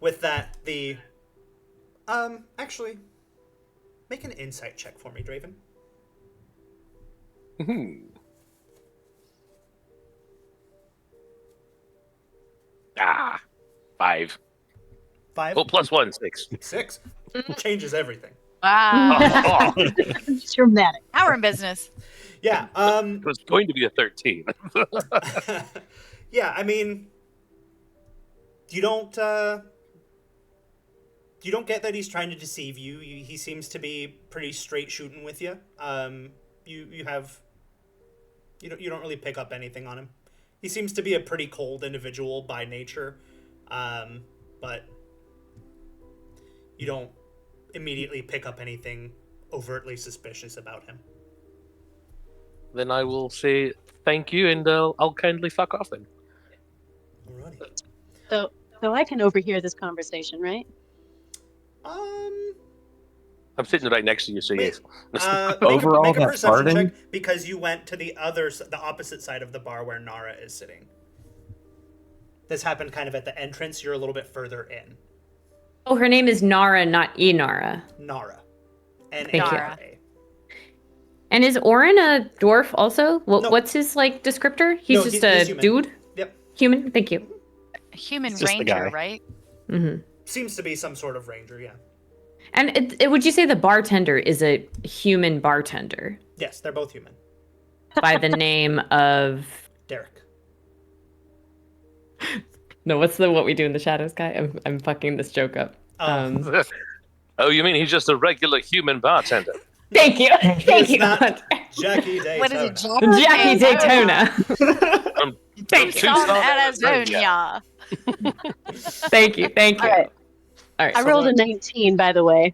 With that, actually, make an insight check for me, Draven. Ah, 5. 5? Oh, +1, 6. 6? Changes everything. Wow. Dramatic. Now we're in business. Yeah, It was going to be a 13. yeah, I mean, you don't get that he's trying to deceive you. He seems to be pretty straight shooting with you. You don't really pick up anything on him. He seems to be a pretty cold individual by nature, but you don't immediately pick up anything overtly suspicious about him. Then I will say thank you, and I'll kindly fuck off then. Alrighty. So I can overhear this conversation, right? I'm sitting right next to you, so yes. Overall, make a that perception farting? check because you went to the opposite side of the bar where Nara is sitting. This happened kind of at the entrance. You're a little bit further in. Oh, her name is Nara, not Inara. Nara. Thank you. N-A-R-A. And is Orin a dwarf also? No. What's his descriptor? He's No, just he's a human. dude? Yep. Human? Thank you. A human It's just the ranger, guy. right? Mm-hmm. Seems to be some sort of ranger, yeah. And would you say the bartender is a human bartender Yes, they're both human. by the name of... Derek. No, what's the What We Do in the Shadows guy? I'm fucking this joke up. Oh, you mean he's just a regular human bartender? Thank you. Thank It's you. not Jackie Daytona. What is it, Jackie Daytona. Thank you. Based on Tucson, Amazonia. Thank you. Thank you. All right. All right. I so rolled a 19, by the way.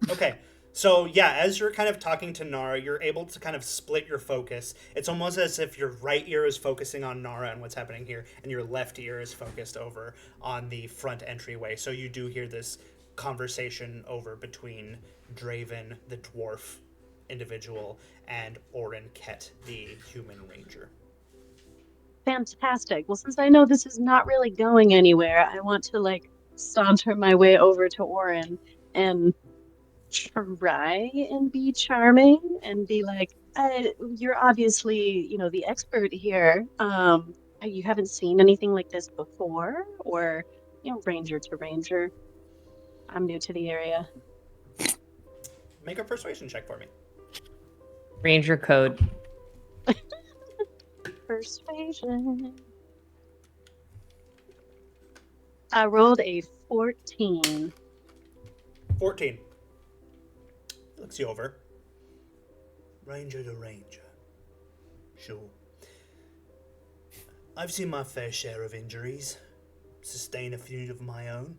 Okay, so yeah, as you're kind of talking to Nara, you're able to kind of split your focus. It's almost as if your right ear is focusing on Nara and what's happening here, and your left ear is focused over on the front entryway. So you do hear this conversation over between Draven, the dwarf individual, and Orin Kett, the human ranger. Fantastic. Well, since I know this is not really going anywhere, I want to saunter my way over to Orin and try and be charming and be like, you're obviously, the expert here. You haven't seen anything like this before, or, ranger to ranger. I'm new to the area. Make a persuasion check for me. Ranger code. Persuasion. I rolled a 14. 14. Looks you over. Ranger to ranger. Sure. I've seen my fair share of injuries. Sustained a few of my own.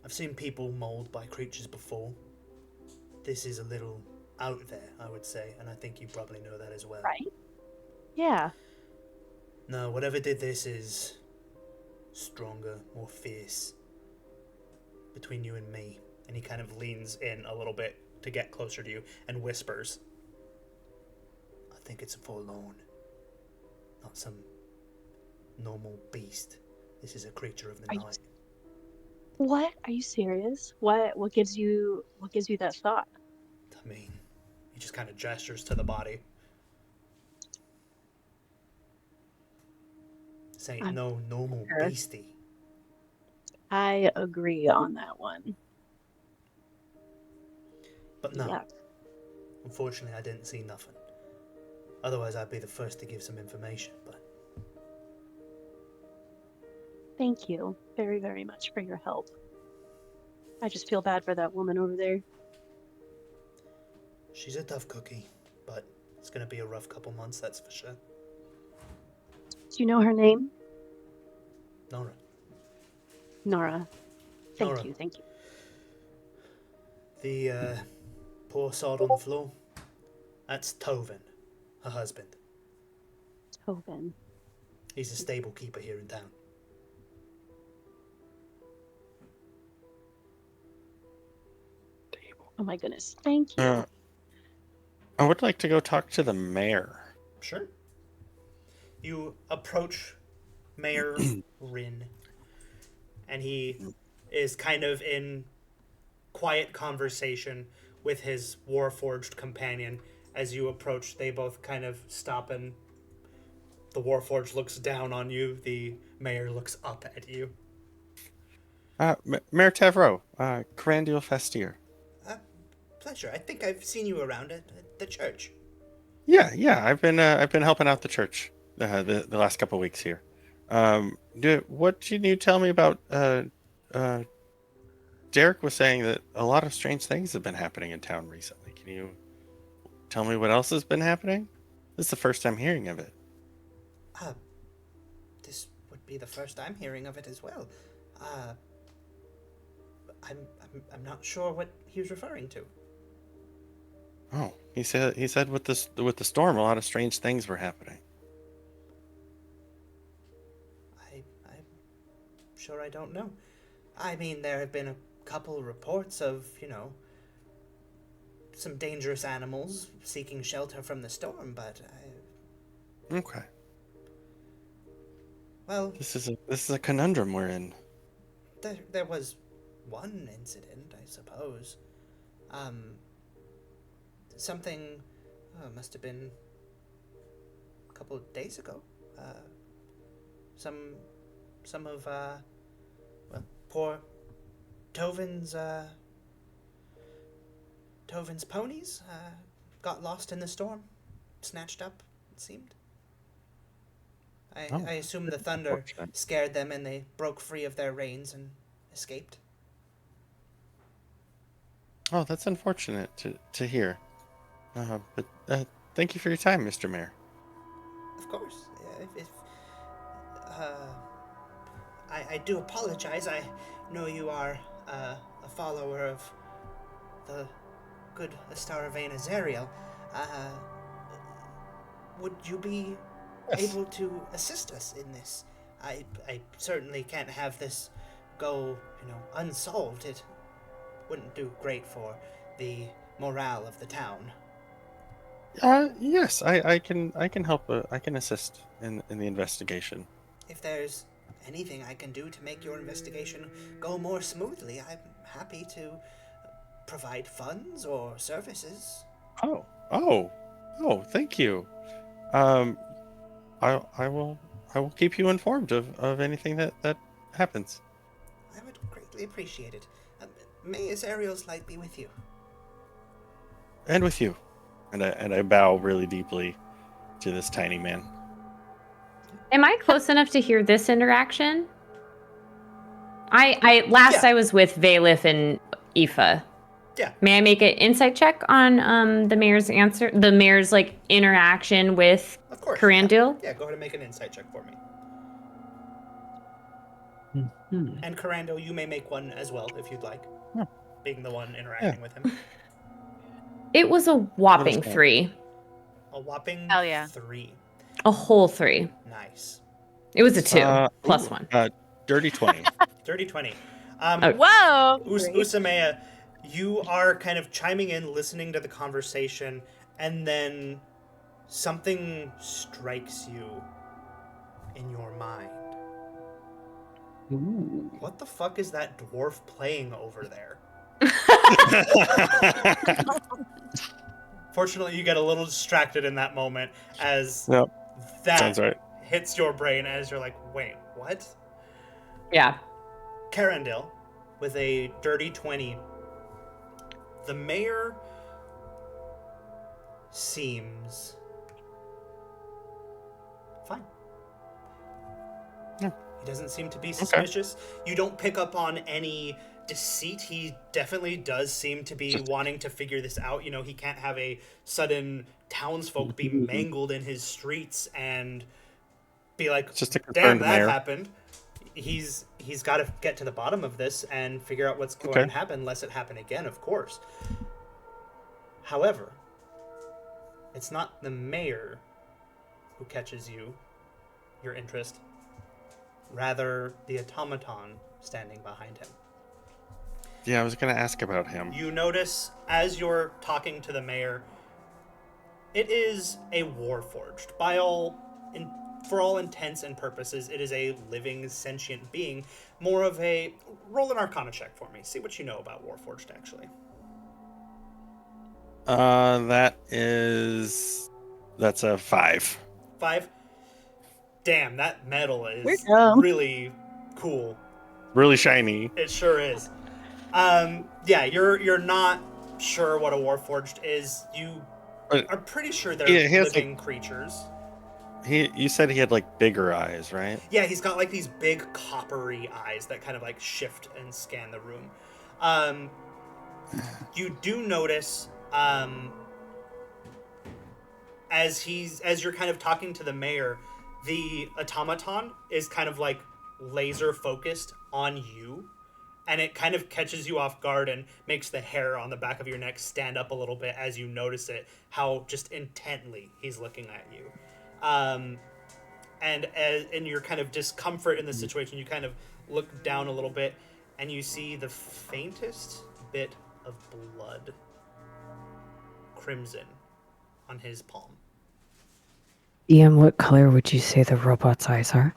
I've seen people mauled by creatures before. This is a little out there, I would say, and I think you probably know that as well. Right? Yeah. No, whatever did this is stronger, more fierce. Between you and me. And he kind of leans in a little bit to get closer to you and whispers. I think it's a forlorn. Not some normal beast. This is a creature of the night. What? Are you serious? What gives you that thought? I mean, he just kind of gestures to the body. This ain't no normal beastie. I agree on that one. But no. Yeah. Unfortunately, I didn't see nothing. Otherwise, I'd be the first to give some information, but... Thank you very, very much for your help. I just feel bad for that woman over there. She's a tough cookie, but it's gonna be a rough couple months, that's for sure. Do you know her name? Nora. Nora. Thank Nora. you. The, poor sod on the floor. That's Tovin, her husband. Tovin. He's a stable keeper here in town. Oh my goodness. Thank you. I would like to go talk to the mayor. Sure. You approach Mayor Rin, and he is kind of in quiet conversation with his Warforged companion. As you approach, they both kind of stop, and the Warforged looks down on you. The mayor looks up at you. Mayor Tavro, Carandial Festier. Pleasure. I think I've seen you around at the church. Yeah. I've been helping out the church the last couple of weeks here. What can you tell me about? Derek was saying that a lot of strange things have been happening in town recently. Can you tell me what else has been happening? This is the first time hearing of it. This would be the first I'm hearing of it as well. I'm not sure what he was referring to. Oh, he said with the storm, a lot of strange things were happening. I'm sure I don't know. I mean, there have been a couple reports of, some dangerous animals seeking shelter from the storm, but Okay. Well, This is a conundrum we're in. there was one incident, I suppose. Something must have been a couple of days ago. Some of poor Tovin's ponies got lost in the storm, snatched up, it seemed. I assume the thunder scared them and they broke free of their reins and escaped. Oh, that's unfortunate to hear. But thank you for your time, Mr. Mayor. Of course. I do apologize. I know you are a follower of the good Ael'Astara Vayne Azariel. Would you be able to assist us in this? I certainly can't have this go, unsolved. It wouldn't do great for the morale of the town. Yes, I can help. I can assist in the investigation. If there's anything I can do to make your investigation go more smoothly, I'm happy to provide funds or services. Oh, thank you. I will keep you informed of anything that happens. I would greatly appreciate it. May his Ariel's light be with you. And with you. And I bow really deeply to this tiny man. Am I close enough to hear this interaction? I was with Valif and Aoife. Yeah. May I make an insight check on the mayor's answer? The mayor's like interaction with Of course. Carandil? Yeah, go ahead and make an insight check for me. Mhm. And Carando, you may make one as well if you'd like, Yeah. being the one interacting with him. It was a whopping What is that? 3. A whopping Hell yeah. 3. A whole 3. Nice. It was a 2 plus Ooh, 1. Dirty 20. Dirty 20. Okay. Whoa! Usamea, you are kind of chiming in, listening to the conversation, and then something strikes you in your mind. Ooh. What the fuck is that dwarf playing over there? Fortunately, you get a little distracted in that moment as Yep. that Sounds right. hits your brain as you're like, wait, what? Yeah. Carandil, with a dirty 20, the mayor seems fine. Yeah. He doesn't seem to be suspicious. You don't pick up on any deceit. He definitely does seem to be wanting to figure this out. You know, he can't have a sudden townsfolk be mangled in his streets and be like, Just a damn, concerned that mayor. happened. He's got to get to the bottom of this and figure out what's going to happen, lest it happen again, of course. However, it's not the mayor who catches your interest, rather the automaton standing behind him. Yeah, I was going to ask about him. You notice, as you're talking to the mayor, it is a warforged. For all intents and purposes, it is a living, sentient being. More of a... Roll an Arcana check for me. See what you know about warforged, actually. That's a 5. 5. Damn, that metal is Weirdo. really cool. Really shiny. It sure is. Yeah, you're not sure what a warforged is. You are pretty sure they're Yeah, he has, living creatures. You said he had like bigger eyes, right? Yeah, he's got like these big coppery eyes that kind of like shift and scan the room. You do notice as you're kind of talking to the mayor, the automaton is kind of like laser focused on you, and it kind of catches you off guard and makes the hair on the back of your neck stand up a little bit as you notice it, how just intently he's looking at you. And in your kind of discomfort in the situation, you kind of look down a little bit, and you see the faintest bit of blood, crimson, on his palm. Ian, what color would you say the robot's eyes are?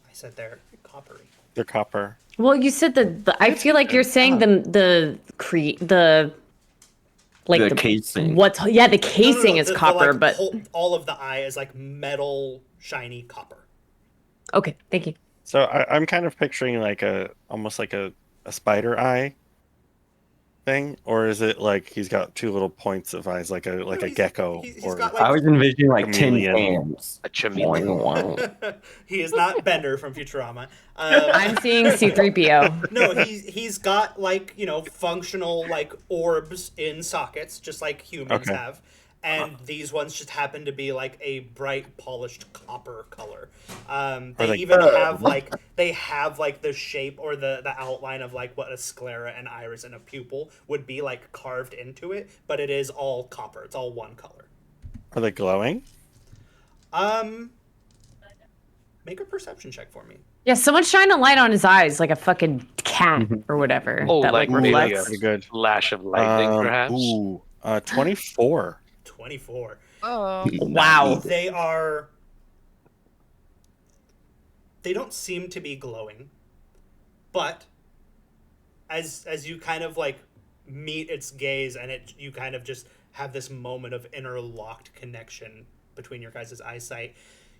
I said they're coppery. They're copper. Well, you said I feel like you're saying the Casing. The casing is copper, like, but all of the eye is like metal, shiny copper. okay, thank you. So I'm kind of picturing like almost like a spider eye thing, or is it like he's got 2 little points of eyes, like a gecko? He's or got, I was envisioning like tin Chameleon. cans. A chameleon. He is not Bender from Futurama. I'm seeing C3PO. No, he's got like, you know, functional like orbs in sockets, just like humans Okay. have. And these ones just happen to be like a bright polished copper color. They like, even have like the shape or the outline of like what a sclera, an iris, and a pupil would be like carved into it, but it is all copper. It's all one color. Are they glowing? Make a perception check for me. Yeah, someone shine a light on his eyes like a fucking cat or whatever. Oh, that like like maybe reflects. Pretty good. Flash of lightning, perhaps. 24. 24. Oh. Wow. They don't seem to be glowing, but as you kind of like meet its gaze, and you kind of just have this moment of interlocked connection between your guys' eyesight.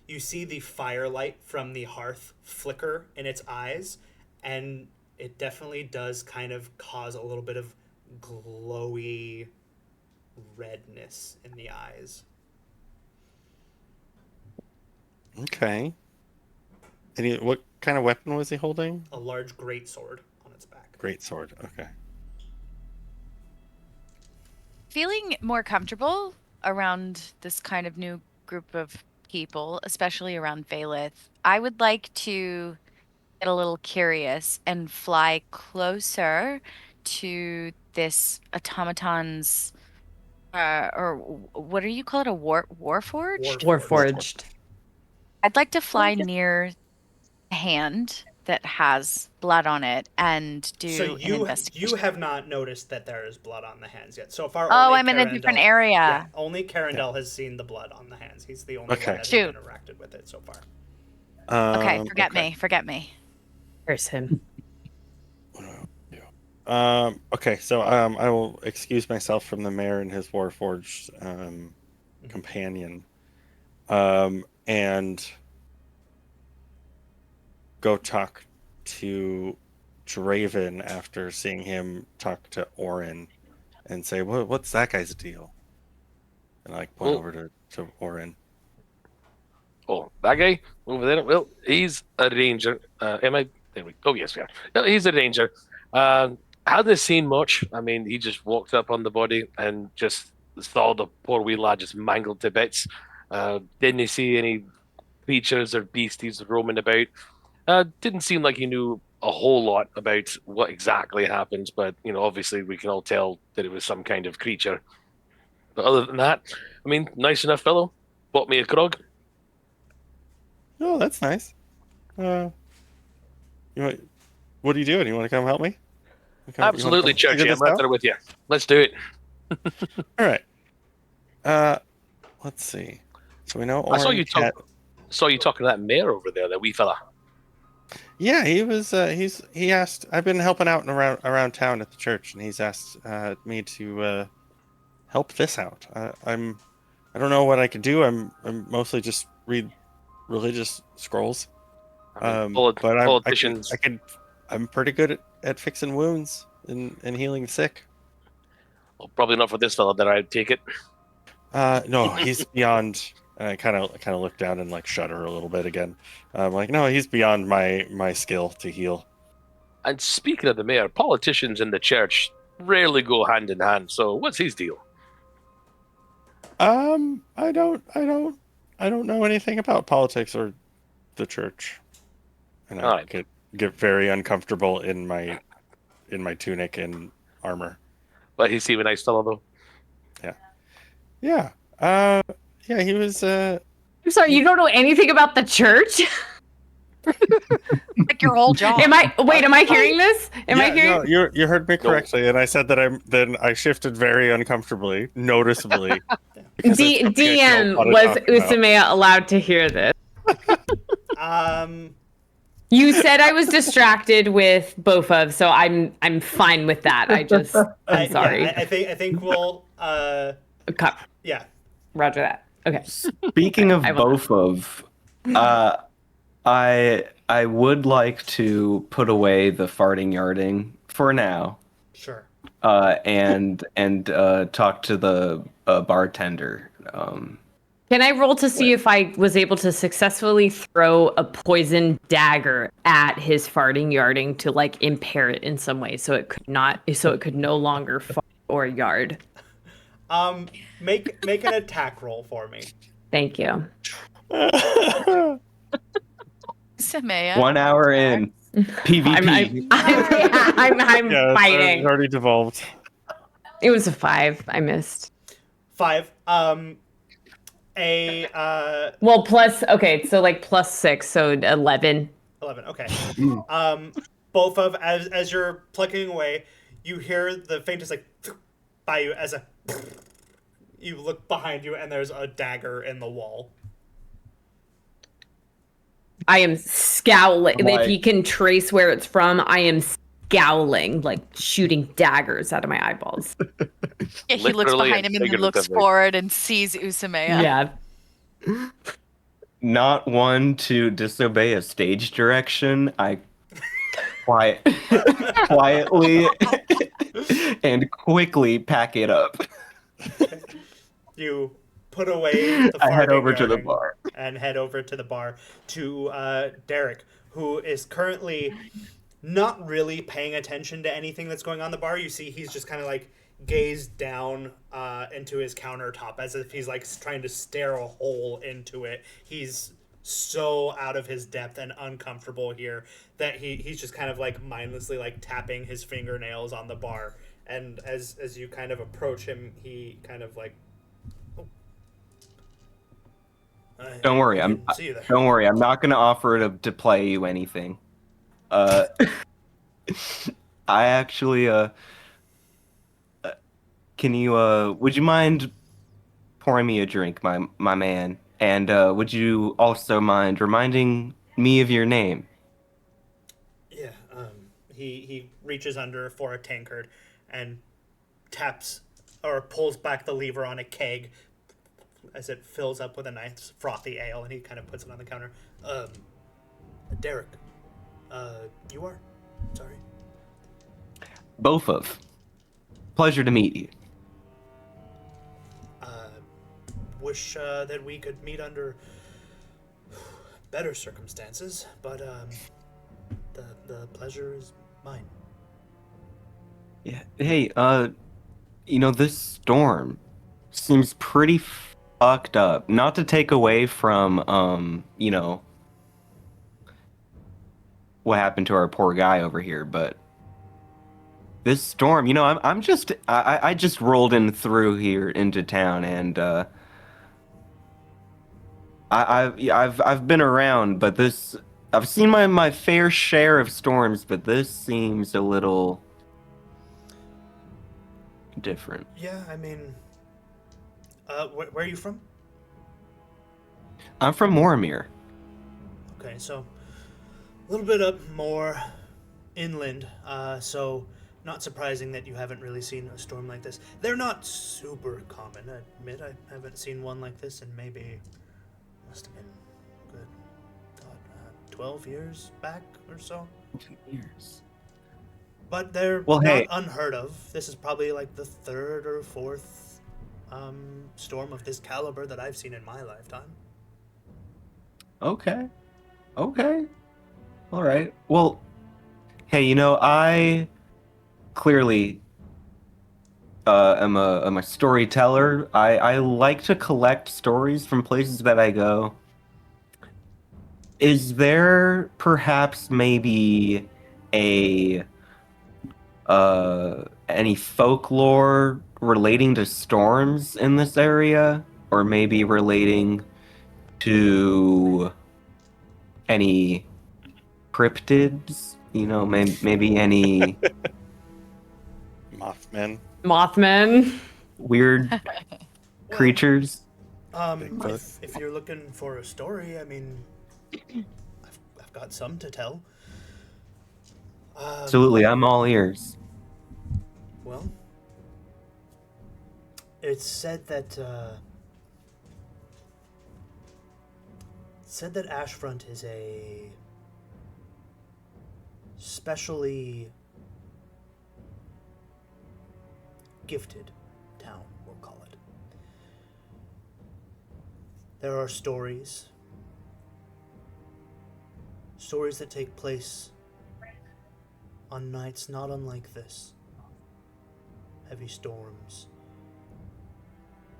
You see the firelight from the hearth flicker in its eyes, and it definitely does kind of cause a little bit of glowy redness in the eyes. Okay. And what kind of weapon was he holding? A large greatsword on its back. Great sword. Okay. Feeling more comfortable around this kind of new group of people, especially around Valeth, I would like to get a little curious and fly closer to this automaton's, or what do you call it, a warforged? Warforged. I'd like to fly near a hand that has blood on it and do So an investigation. you have not noticed that there is blood on the hands yet. So far, Oh, only I'm in a different Carandel- area. Yeah, only Carandel has seen the blood on the hands. He's the only Okay. one that has Shoot. interacted with it so far. Okay, forget me. Curse him. Okay, so I will excuse myself from the mayor and his Warforged companion, and go talk to Draven after seeing him talk to Orin, and say, "What's that guy's deal?" And like point over to Orin. Oh, that guy over there. Well, he's a ranger. Am I? There we. Oh, yes, we are. No, he's a ranger. Hadn't seen much. I mean, he just walked up on the body and just saw the poor wee lad just mangled to bits. Didn't see any creatures or beasties roaming about. Didn't seem like he knew a whole lot about what exactly happened, but obviously we can all tell that it was some kind of creature. But other than that, I mean, nice enough fellow. Bought me a grog. Oh, that's nice. What are you doing? You want to come help me? Absolutely, you wanna come Churchy. figure I'm this right out? there with you. Let's do it. All right. Let's see. So we know Orin I saw you Cat- talking to that mayor over there, that wee fella. Yeah, he was. He asked. I've been helping out and around town at the church, and he's asked me to help this out. I don't know what I can do. I'm mostly just read religious scrolls. I mean, But politicians. I'm pretty good at fixing wounds and healing the sick. Well, probably not for this fella that I'd take it. No, he's beyond. I kind of look down and like shudder a little bit again. I'm like, no, he's beyond my skill to heal. And speaking of the mayor, politicians in the church rarely go hand in hand. So what's his deal? I don't know anything about politics or the church, and I Alright. get very uncomfortable in my tunic and armor. But he seemed a nice fellow, though. Yeah. Yeah. He was. I'm sorry, you don't know anything about the church? Like your whole job. Am I hearing this? Am I hearing? No, you heard me correctly, and I said that then I shifted very uncomfortably, noticeably. because it's something I don't DM, wanna was talk about. Usamea allowed to hear this? You said I was distracted with Bofov, so I'm fine with that. I'm sorry. Yeah, I think we'll. Cut. Yeah. Roger that. Okay. Speaking of I will- both of, I would like to put away the farting yarding for now, Sure. and talk to the bartender. Can I roll to see if I was able to successfully throw a poison dagger at his farting yarding to like impair it in some way so it could no longer fart or yard? Make an attack roll for me. Thank you. Samaya. 1 hour in PvP. I'm Yeah, fighting. it's already devolved. It was a 5. I missed. 5. Well, so like plus 6, so 11. 11. Okay. Both of as you're plucking away, you hear the faintest like by you as a. You look behind you and there's a dagger in the wall. I am scowling. Right. If you can trace where it's from, I am scowling, like shooting daggers out of my eyeballs. Yeah, he looks Literally behind and him and then looks figuratively. forward and sees Usamea. Yeah. Not one to disobey a stage direction. I quietly and quickly pack it up. You put away the I head farting over to the yarning bar. and head over to the bar to Derek, who is currently not really paying attention to anything that's going on in the bar. You see, he's just kind of like gazed down into his countertop as if he's like trying to stare a hole into it. He's so out of his depth and uncomfortable here that he's just kind of like mindlessly like tapping his fingernails on the bar. And as you kind of approach him, he kind of like, Don't worry, I I'm didn't see you there. don't worry. I'm not gonna offer to play you anything. I actually can you would you mind pouring me a drink, my man? And would you also mind reminding me of your name? Yeah, he reaches under for a tankard and taps or pulls back the lever on a keg as it fills up with a nice frothy ale, and he kind of puts it on the counter. Derek, you are? Sorry. Both of. Pleasure to meet you. Wish that we could meet under better circumstances, but the pleasure is mine. Yeah. Hey, this storm seems pretty fucked up. Not to take away from, what happened to our poor guy over here, but this storm, I just rolled in through here into town, and I've been around, but I've seen my fair share of storms, but this seems a little different. Yeah, I mean, where are you from? I'm from Mormir. Okay, so a little bit up more inland, so not surprising that you haven't really seen a storm like this. They're not super common, I admit. I haven't seen one like this in maybe, must have been good, God, 12 years back or so. 2 years. But they're Well, not hey. unheard of. This is probably like the third or fourth storm of this caliber that I've seen in my lifetime. Okay. Okay. All right. Well, hey, I clearly am a storyteller. I like to collect stories from places that I go. Is there perhaps maybe a any folklore relating to storms in this area, or maybe relating to any cryptids? Maybe any Mothman. weird Well, creatures. if you're looking for a story, I mean, I've got some to tell. Absolutely, I'm all ears. Well, it's said that Ashfront is a specially gifted town, we'll call it. There are stories that take place on nights not unlike this. Heavy storms,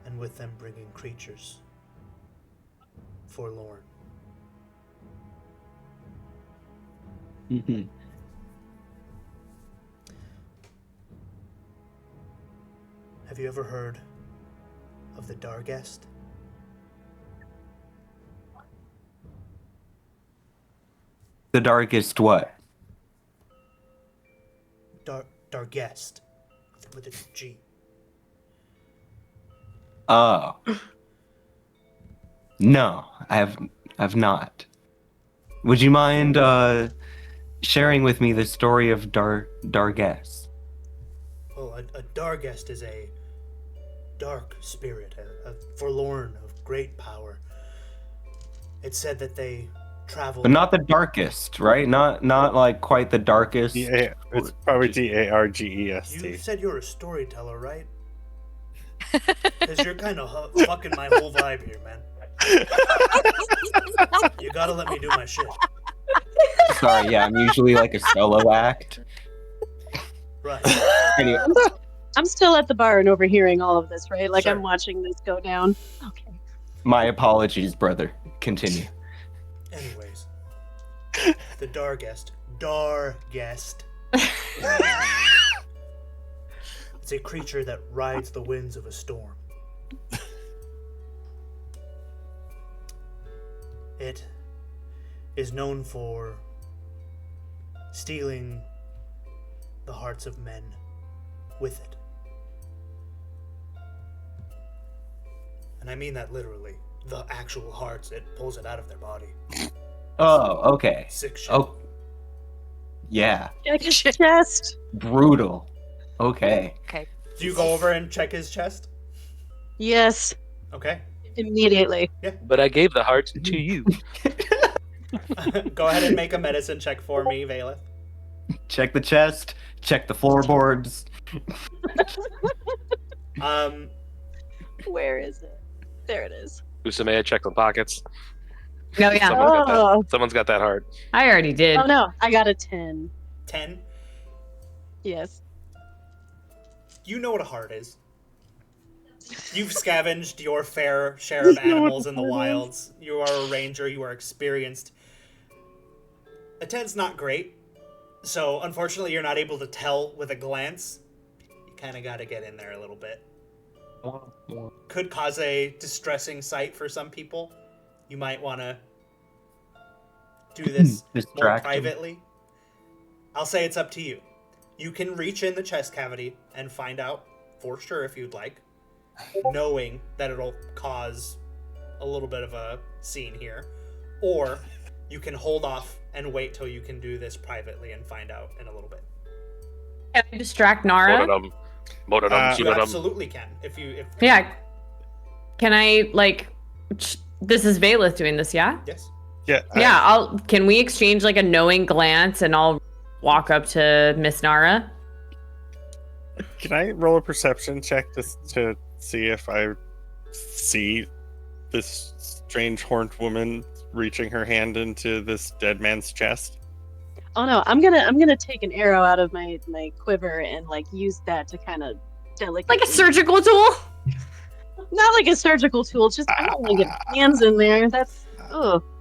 and with them bringing creatures forlorn. Mm-hmm. Have you ever heard of the Dargest? The darkest what? Dargest, with a G. Oh. No, I've not. Would you mind sharing with me the story of Darges. Well, a Dargest is a dark spirit, a forlorn of great power. It's said that they travel. But not the darkest, right? Not like quite the darkest. It's probably Dargest. You said you're a storyteller, right? Because you're kind of fucking my whole vibe here, man. You gotta let me do my shit. Sorry, yeah, I'm usually like a solo act. Right. Anyway, I'm still at the bar and overhearing all of this, right? Like Sure. I'm watching this go down. Okay. my apologies, brother. Continue. Anyways, the Dargest. It's a creature that rides the winds of a storm. It is known for stealing the hearts of men with it. And I mean that literally. The actual hearts, it pulls it out of their body. Oh, okay. Sick shit. Oh, yeah. Check his chest. Brutal. Okay. Okay. Do you go over and check his chest? Yes, Okay. immediately. But I gave the heart to you. Go ahead and make a medicine check for me, Valeth. Check the chest. Check the floorboards. Where is it? There it is. Usamea, check the pockets. No, yeah. Someone's got that heart. I already did. Oh no, I got a 10. 10. Yes. You know what a heart is. You've scavenged your fair share of animals in the wilds. You are a ranger. You are experienced. A 10's not great. So, unfortunately, you're not able to tell with a glance. You kind of got to get in there a little bit. Could cause a distressing sight for some people. You might want to do this more Distract 'em. privately. I'll say it's up to you. You can reach in the chest cavity and find out for sure if you'd like, knowing that it'll cause a little bit of a scene here. Or you can hold off and wait till you can do this privately and find out in a little bit. Can I distract Nara? You absolutely can. If Yeah. Can I this is Valeth doing this, yeah? Yes. Yeah. Yeah, can we exchange like a knowing glance and I'll walk up to Miss Nara? Can I roll a perception check to see if I see this strange horned woman reaching her hand into this dead man's chest? Oh no, I'm gonna take an arrow out of my quiver and use that to kind of delicately. Like a surgical tool? Not like a surgical tool. Just I don't want to get hands in there. That's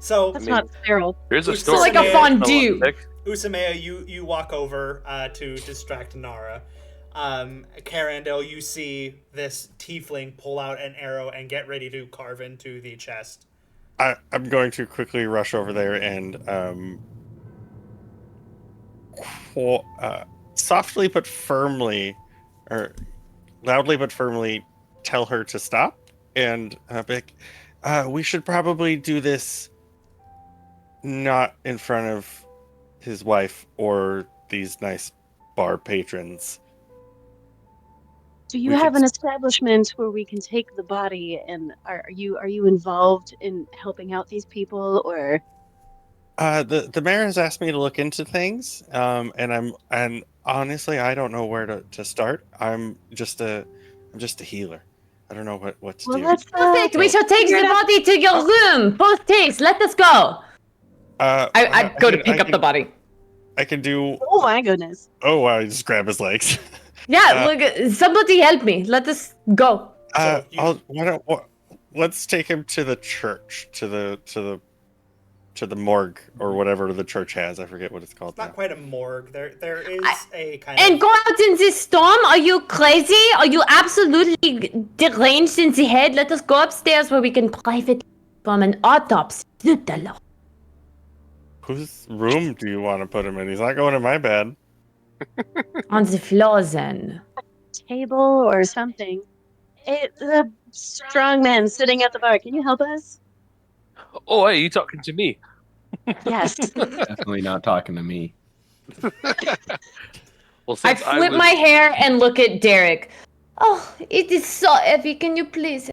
So that's not sterile. Here's a So story. like a fondue. Usamea, you walk over to distract Nara. Carandel, you see this tiefling pull out an arrow and get ready to carve into the chest. I'm going to quickly rush over there and softly but firmly, or loudly but firmly, tell her to stop. And we should probably do this not in front of his wife or these nice bar patrons. Do you We have could- an establishment where we can take the body? And are you involved in helping out these people, or? The mayor has asked me to look into things, and honestly I don't know where to start. I'm just a healer. I don't know what to Well, do. let's Perfect. We shall take figure the it out. body to your room. Post haste. Let us go. I'd go to pick up the body. I can do. Oh my goodness! Oh wow! You just grab his legs. Yeah, look. Somebody help me. Let us go. Let's take him to the church, to the morgue or whatever the church has. I forget what it's called. It's not now. quite a morgue. There is a kind And of... go out in this storm? Are you crazy? Are you absolutely deranged in the head? Let us go upstairs where we can privately perform an autopsy. Zut alors. Whose room do you want to put him in? He's not going in my bed. On the floor then. Table or something. Hey, the strong man sitting at the bar. Can you help us? Oh, hey, you talking to me? Yes. Definitely not talking to me. Well, I since flip was, my hair and look at Derek. Oh, it is so heavy. Can you please?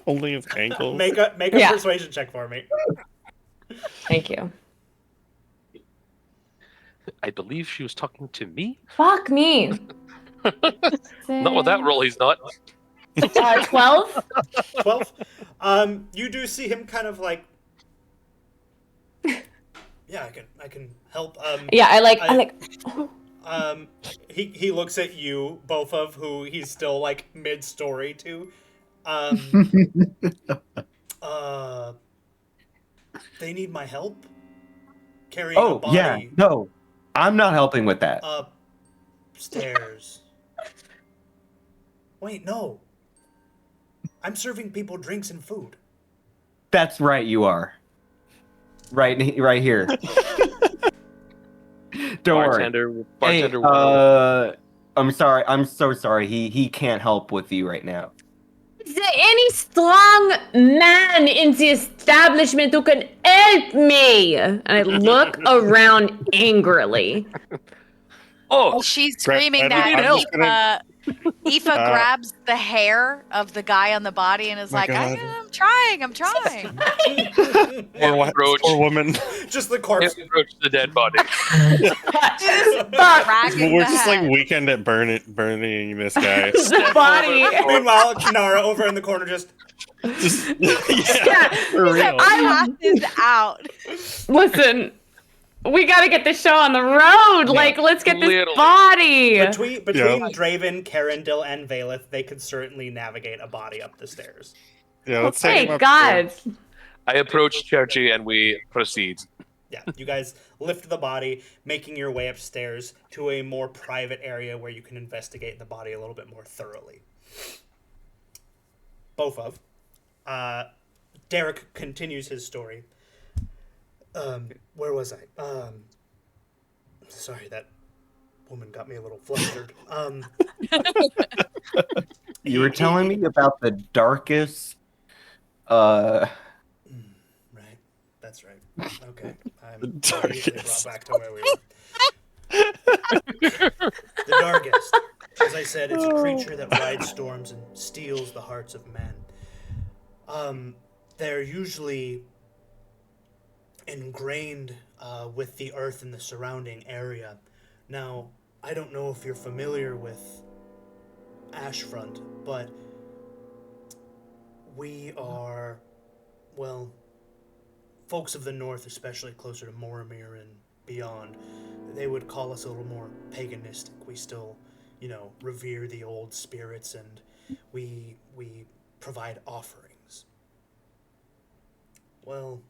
Only his ankles. Make a Yeah. persuasion check for me. Thank you. I believe she was talking to me. Fuck me. Not with that roll, he's not. 12? 12. You do see him kind of like, yeah, I can help. Yeah, I like. He looks at you, both of who he's still like mid-story to. They need my help carrying a Oh, body yeah. No, I'm not helping with that. upstairs. Wait, no. I'm serving people drinks and food. That's right, you are. Right here. Don't worry. Bartender. Hey, I'm sorry. I'm so sorry. He can't help with you right now. Is there any strong man in the establishment who can help me? And I look around angrily. Oh, She's screaming Bradley, that. I'm just gonna- Aoife grabs the hair of the guy on the body and is My like, God. I'm trying. Poor woman. Just the corpse. approach the dead body. Dragging We're the just head. like weekend at burning this guy. The body. Meanwhile, Kinara over in the corner just Yeah, for real. Passes out. Listen, we gotta get this show on the road. Like, let's get this Literally. body. between Draven, Carindil, and Valeth, they could certainly navigate a body up the stairs. Yeah, let's take him Hey, up God. I approach Cherchi and we proceed. Yeah, you guys lift the body, making your way upstairs to a more private area where you can investigate the body a little bit more thoroughly. Both of. Derek continues his story. Where was I? Sorry, that woman got me a little flustered. You were telling me about the darkest. Right. That's right. Okay. I'm easily brought back to where we were. The darkest. As I said, it's a creature that rides storms and steals the hearts of men. They're usually ingrained with the earth and the surrounding area. Now, I don't know if you're familiar with Ashfront, but we are, well, folks of the north, especially closer to Moromir and beyond, they would call us a little more paganistic. We still, revere the old spirits, and we provide offerings. Well,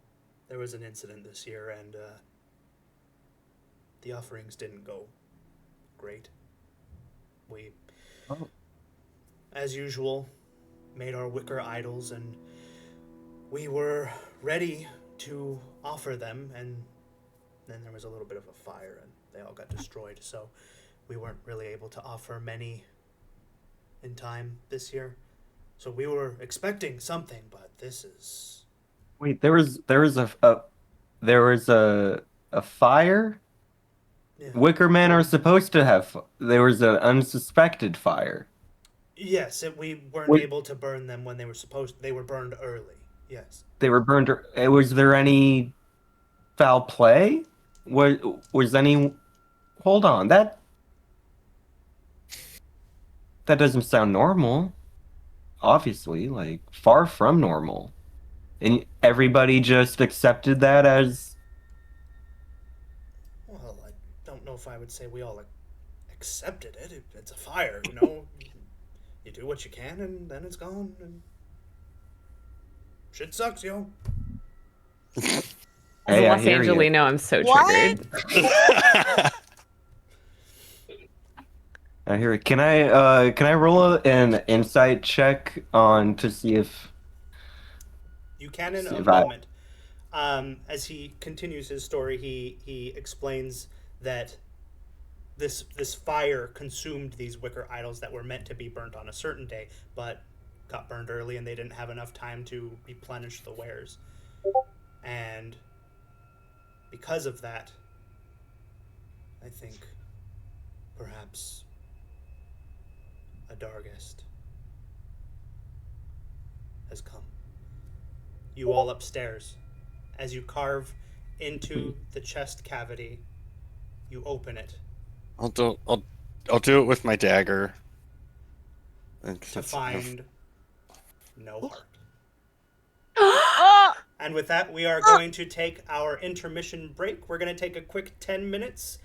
there was an incident this year, and the offerings didn't go great. We, as usual, made our wicker idols, and we were ready to offer them, and then there was a little bit of a fire, and they all got destroyed, so we weren't really able to offer many in time this year. So we were expecting something, but this is... Wait, there was a fire. Yeah. Wicker men are supposed to have. There was an unsuspected fire. Yes, we weren't Wait. able to burn them when they were supposed. They were burned early. Yes. They were burned. Was there any foul play? Was any? Hold on, that doesn't sound normal. Obviously, like far from normal, and everybody just accepted that as. Well, I don't know if I would say we all accepted it. It's a fire, You do what you can, and then it's gone. And shit sucks, yo. As Hey, a I Los hear you. Angelino, I'm so What? triggered. I hear it. Can I roll an insight check on to see if You can in See a if I- moment. As he continues his story, he explains that this fire consumed these wicker idols that were meant to be burnt on a certain day, but got burned early, and they didn't have enough time to replenish the wares. And because of that, I think perhaps a Dargest has come. You all upstairs. As you carve into the chest cavity, you open it I'll do it with my dagger. And to since I've- find no heart. Oh! And with that, we are going to take our intermission break. We're going to take a quick 10 minutes.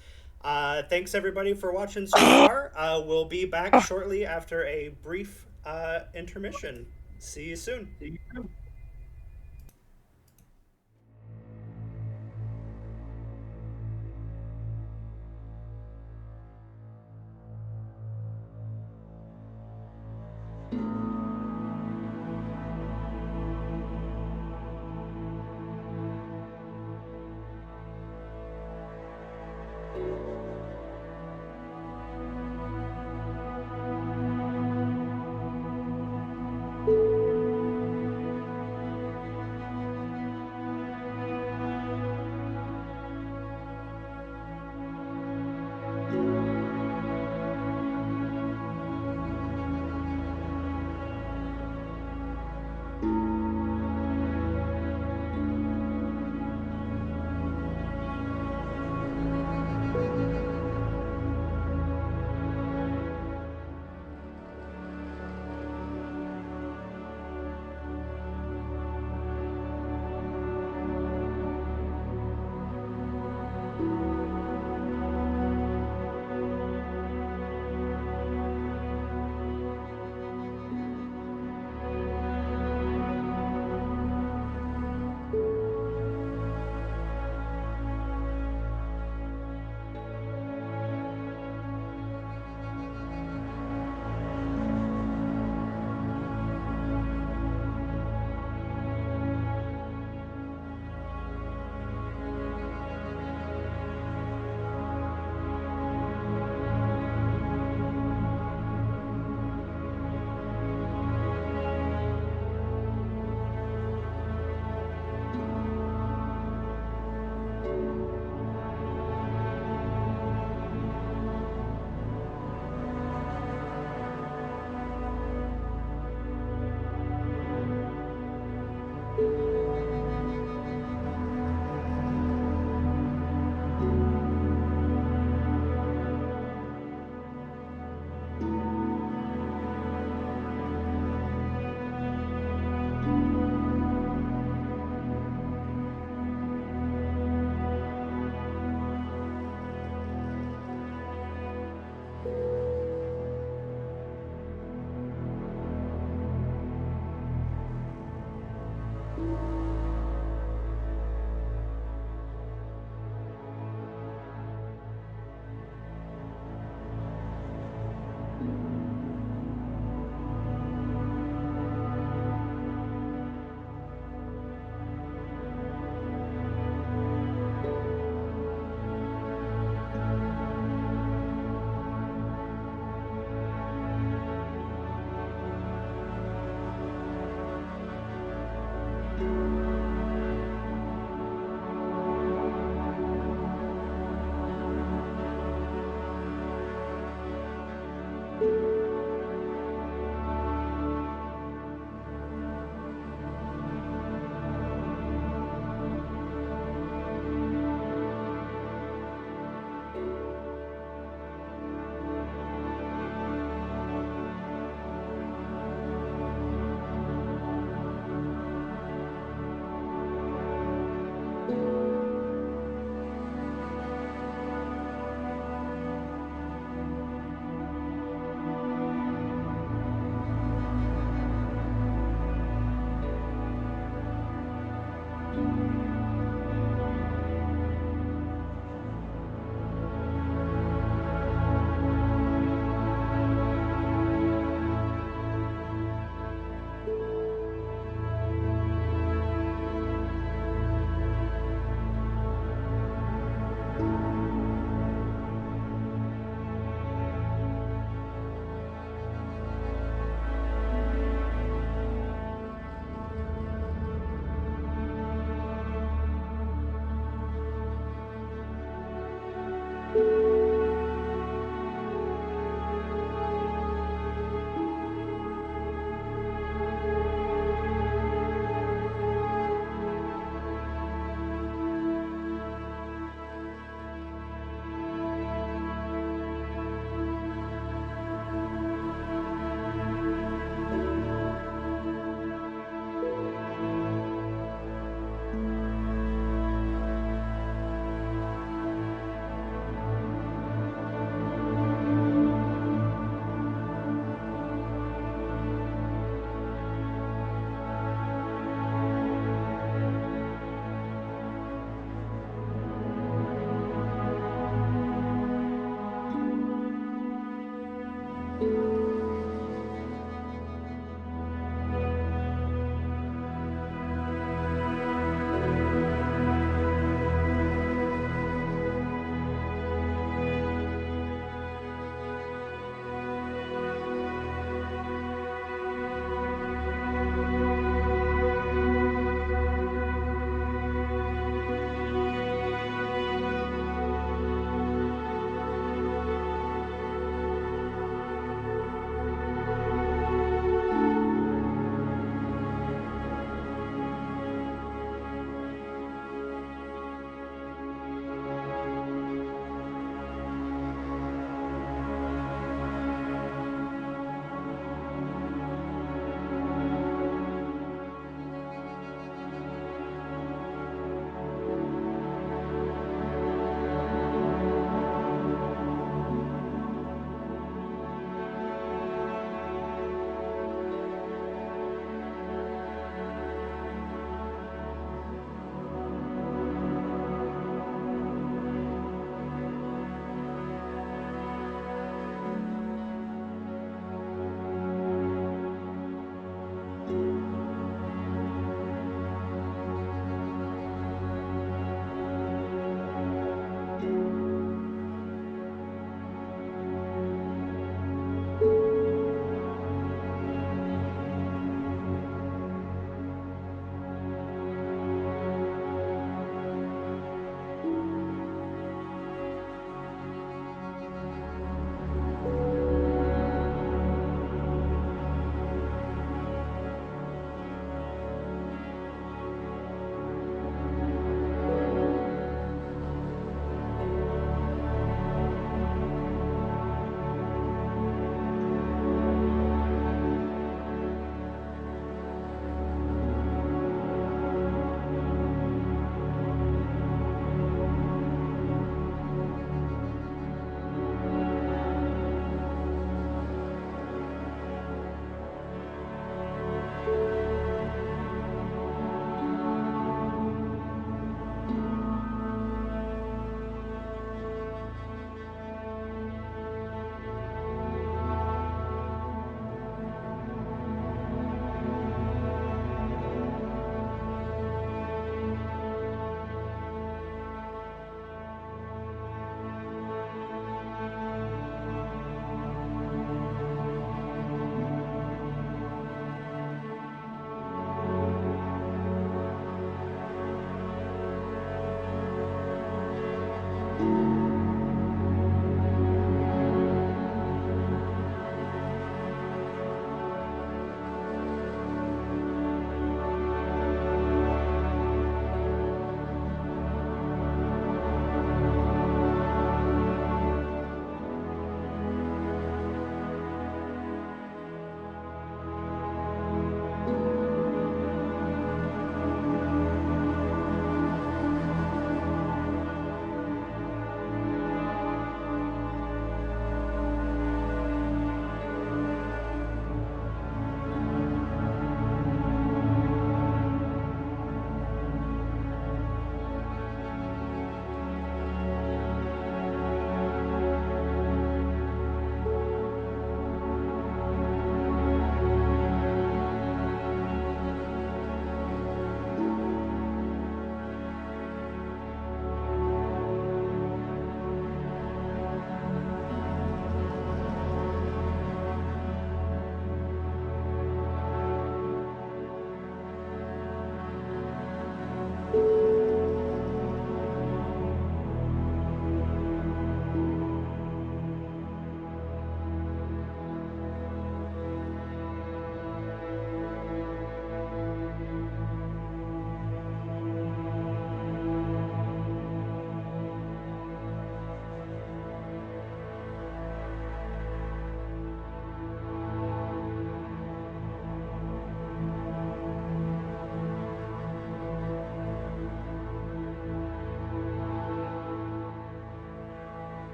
Thanks, everybody, for watching so far. We'll be back shortly after a brief intermission. See you soon.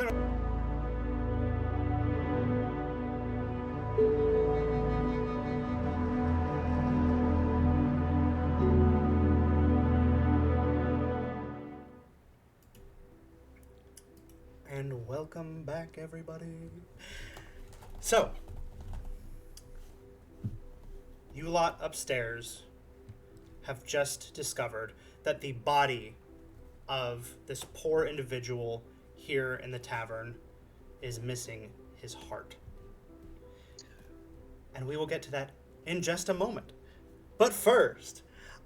And welcome back, everybody. So, you lot upstairs have just discovered that the body of this poor individual here in the tavern is missing his heart. And we will get to that in just a moment. But first,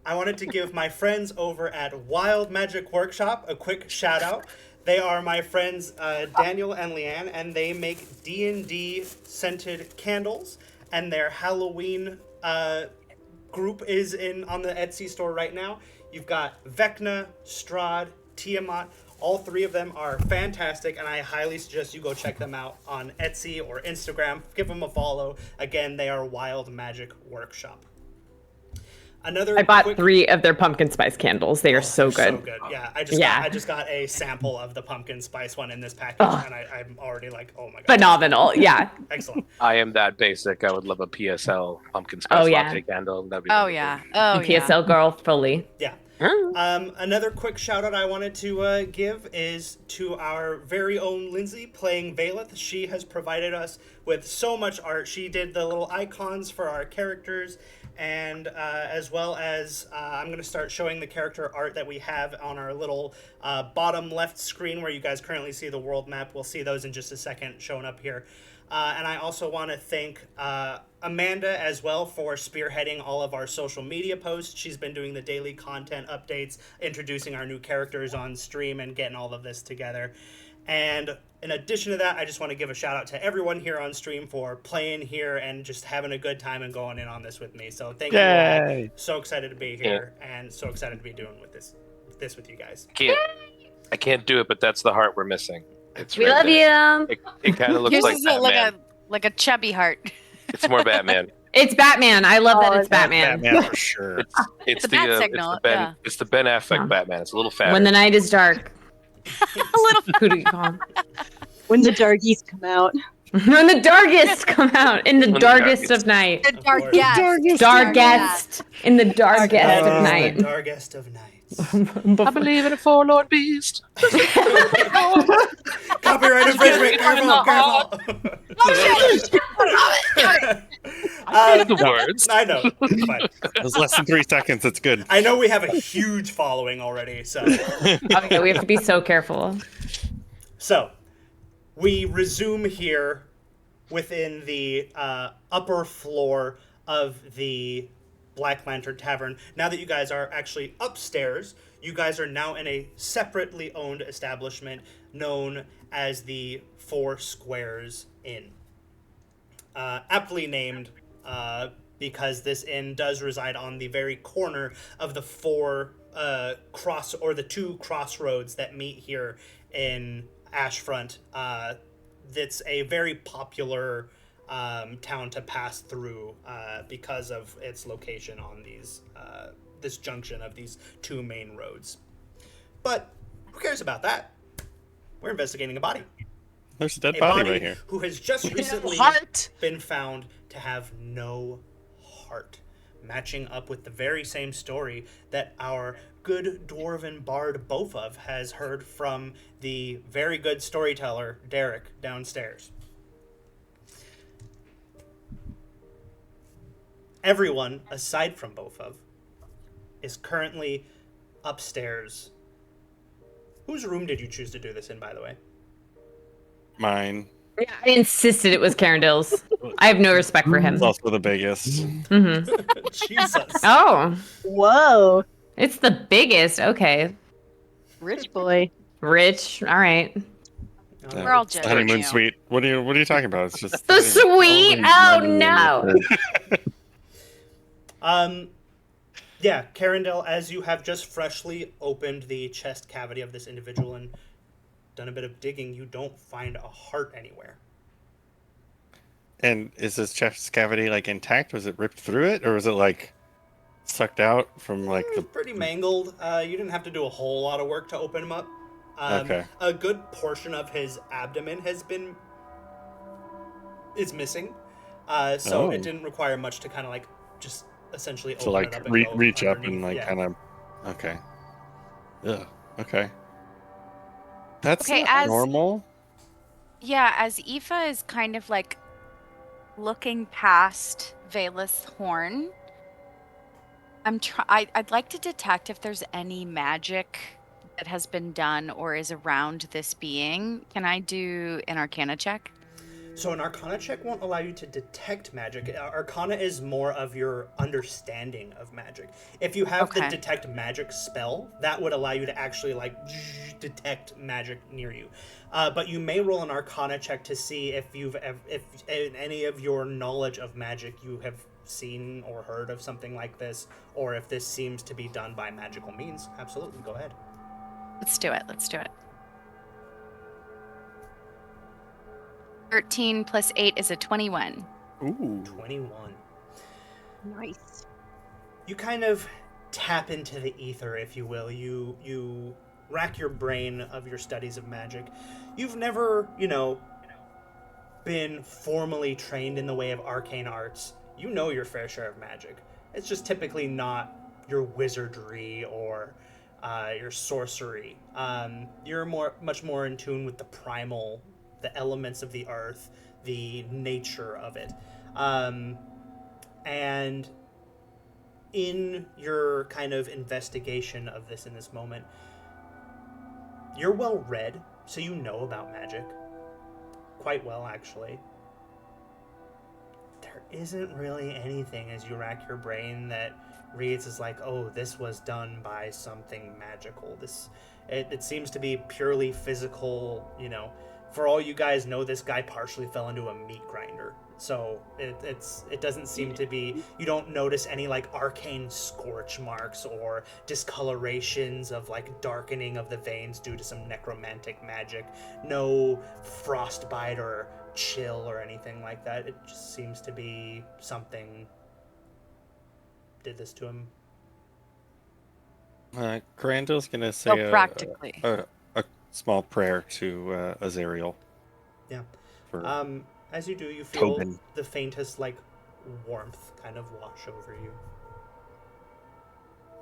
I wanted to give my friends over at Wild Magic Workshop a quick shout out. They are my friends Daniel and Leanne, and they make D&D scented candles, and their Halloween group is on the Etsy store right now. You've got Vecna, Strahd, Tiamat. All three of them are fantastic, and I highly suggest you go check them out on Etsy or Instagram. Give them a follow. Again, they are Wild Magic Workshop. I bought 3 of their pumpkin spice candles. They are so good. So good. Yeah, I just got a sample of the pumpkin spice one in this package, and I'm already like, oh my god. Phenomenal. Yeah. Excellent. I am that basic. I would love a PSL pumpkin spice latte candle. That'd be wonderful. PSL girl fully. Yeah. Another quick shout out I wanted to give is to our very own Lindsay playing Valeth. She has provided us with so much art. She did the little icons for our characters, and as well as I'm going to start showing the character art that we have on our little bottom left screen where you guys currently see the world map. We'll see those in just a second showing up here. And I also want to thank Amanda as well for spearheading all of our social media posts. She's been doing the daily content updates, introducing our new characters on stream, and getting all of this together. And in addition to that, I just want to give a shout out to everyone here on stream for playing here and just having a good time and going in on this with me. So thank you all. So excited to be here and so excited to be doing with this with you guys. I can't do it, but that's the heart we're missing. We love you. It kind of looks like Batman. like a chubby heart. It's more Batman. It's Batman. I love that it's Batman. Batman for sure. It's the bat signal. It's the Ben Affleck Batman. It's a little fatter. When the night is dark. A little. Who do you call him? When the darkies come out. When the darkest come out. In the darkest of night. The darkest. Darkest. In the darkest of night. The darkest of nights. I believe in a forlorn beast. Copyright infringement. Careful. The words. I know. It's fine. It was less than 3 seconds. It's good. I know we have a huge following already, so. Okay, we have to be so careful. So, we resume here within the upper floor of the Black Lantern Tavern. Now that you guys are actually upstairs, you guys are now in a separately owned establishment known as the Four Squares Inn. Aptly named because this inn does reside on the very corner of the the 2 crossroads that meet here in Ashfront. It's a very popular town to pass through because of its location on this junction of these 2 main roads. But who cares about that? We're investigating a body. There's a dead body right here. Who has just recently been found to have no heart, matching up with the very same story that our good dwarven bard Bofov has heard from the very good storyteller Derek downstairs. Everyone, aside from Bofov, is currently upstairs. Whose room did you choose to do this in, by the way? Mine. Yeah, I insisted it was Carindale's. I have no respect for him. It's also the biggest. Mm-hmm. Jesus. Oh. Whoa. It's the biggest. Okay. Rich boy. Rich. All right. We're all It's the honeymoon suite. What are you talking about? It's just The suite. Oh no. Yeah, Carindale, as you have just freshly opened the chest cavity of this individual and done a bit of digging, you don't find a heart anywhere. And is this chest cavity like intact? Was it ripped through it, or was it like sucked out from like the? Pretty mangled. You didn't have to do a whole lot of work to open them up. Okay. A good portion of his abdomen is missing. So it didn't require much to kind of like just essentially So open like it up and go reach up underneath. and like Yeah. kind of. Okay. Yeah. Okay. That's Okay, not normal. as Aoife is kind of like looking past Valeth's horn, I'd like to detect if there's any magic that has been done or is around this being. Can I do an Arcana check? So an Arcana check won't allow you to detect magic. Arcana is more of your understanding of magic. If you have the Okay. detect magic spell, that would allow you to actually like detect magic near you. But you may roll an Arcana check to see if if in any of your knowledge of magic you have seen or heard of something like this, or if this seems to be done by magical means. Absolutely, go ahead. Let's do it. 13 plus 8 is a 21. Ooh. 21. Nice. You kind of tap into the ether, if you will. You rack your brain of your studies of magic. You've never, been formally trained in the way of arcane arts. You know your fair share of magic. It's just typically not your wizardry or your sorcery. You're much more in tune with the primal, the elements of the earth, the nature of it. And in your kind of investigation of this in this moment, you're well read, so you know about magic. Quite well, actually. There isn't really anything as you rack your brain that reads as like, oh, this was done by something magical. It seems to be purely physical, For all you guys know, this guy partially fell into a meat grinder. So it doesn't seem to be, you don't notice any like arcane scorch marks or discolorations of like darkening of the veins due to some necromantic magic. No frostbite or chill or anything like that. It just seems to be something did this to him. Corandil's gonna say practically. a small prayer to Azariel. Yeah. For As you do, you feel Tobin. the faintest like warmth kind of wash over you.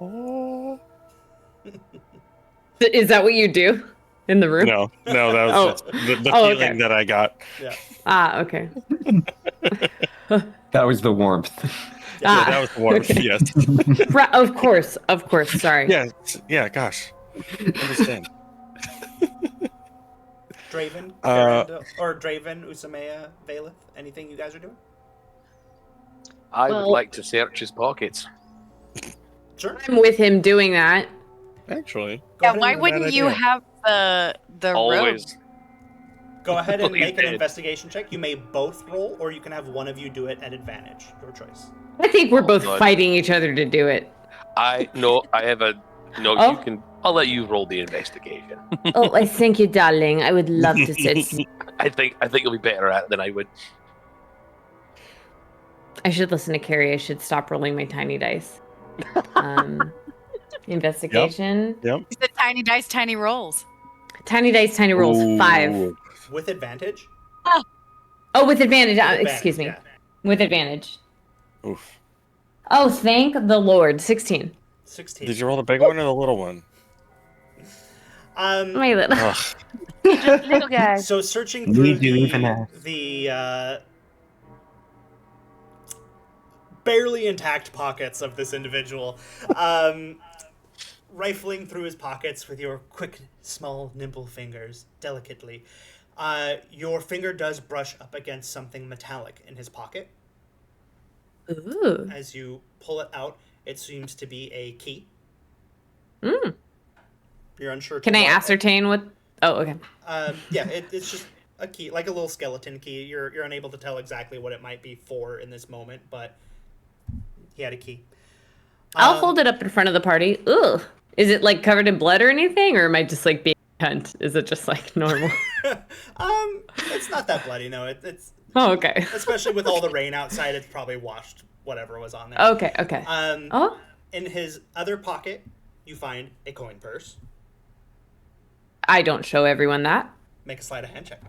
Oh. Is that what you do in the room? No, that was Oh. just the Oh, feeling okay. that I got. Yeah. Okay. That was the warmth. Yeah, that was the warmth. Okay. Yes. Of course. Sorry. Yeah. Gosh, understand. Draven, Draven, Usamea, Valeth, anything you guys are doing? I would Well- like to search his pockets. Sure. I'm with him doing that. Actually, Go Yeah, ahead why and- wouldn't you have the robe? Always. Go ahead and Please make an did. investigation check. You may both roll, or you can have one of you do it at advantage. Your choice. I think we're both God. fighting each other to do it. I have a no. Oh. You can. I'll let you roll the investigation. Oh, I thank you, darling. I would love to sit. I think you'll be better at it than I would. I should listen to Carrie. I should stop rolling my tiny dice. Investigation. Yep. It's the tiny dice, tiny rolls. Tiny dice, tiny rolls. Ooh. 5. With advantage? Oh, with advantage. With advantage, Excuse me. yeah. With advantage. Oof. Oh, thank the Lord. 16. 16. Did you roll the big one or the little one? My little. Ugh. Little guy. So searching Need through you even ask. the barely intact pockets of this individual, rifling through his pockets with your quick, small, nimble fingers, delicately, your finger does brush up against something metallic in his pocket. Ooh. As you pull it out, it seems to be a key. Mm. You're unsure. Can to I what. ascertain what? Oh, okay. Yeah, it's just a key, like a little skeleton key. You're unable to tell exactly what it might be for in this moment, but he had a key. I'll hold it up in front of the party. Ugh. Is it like covered in blood or anything, or am I just like being a cunt? Is it just like normal? It's not that bloody, no. It's Oh, okay. especially with all the rain outside, it's probably washed whatever was on there. Okay. Oh. In his other pocket, you find a coin purse. I don't show everyone that. Make a sleight of hand check.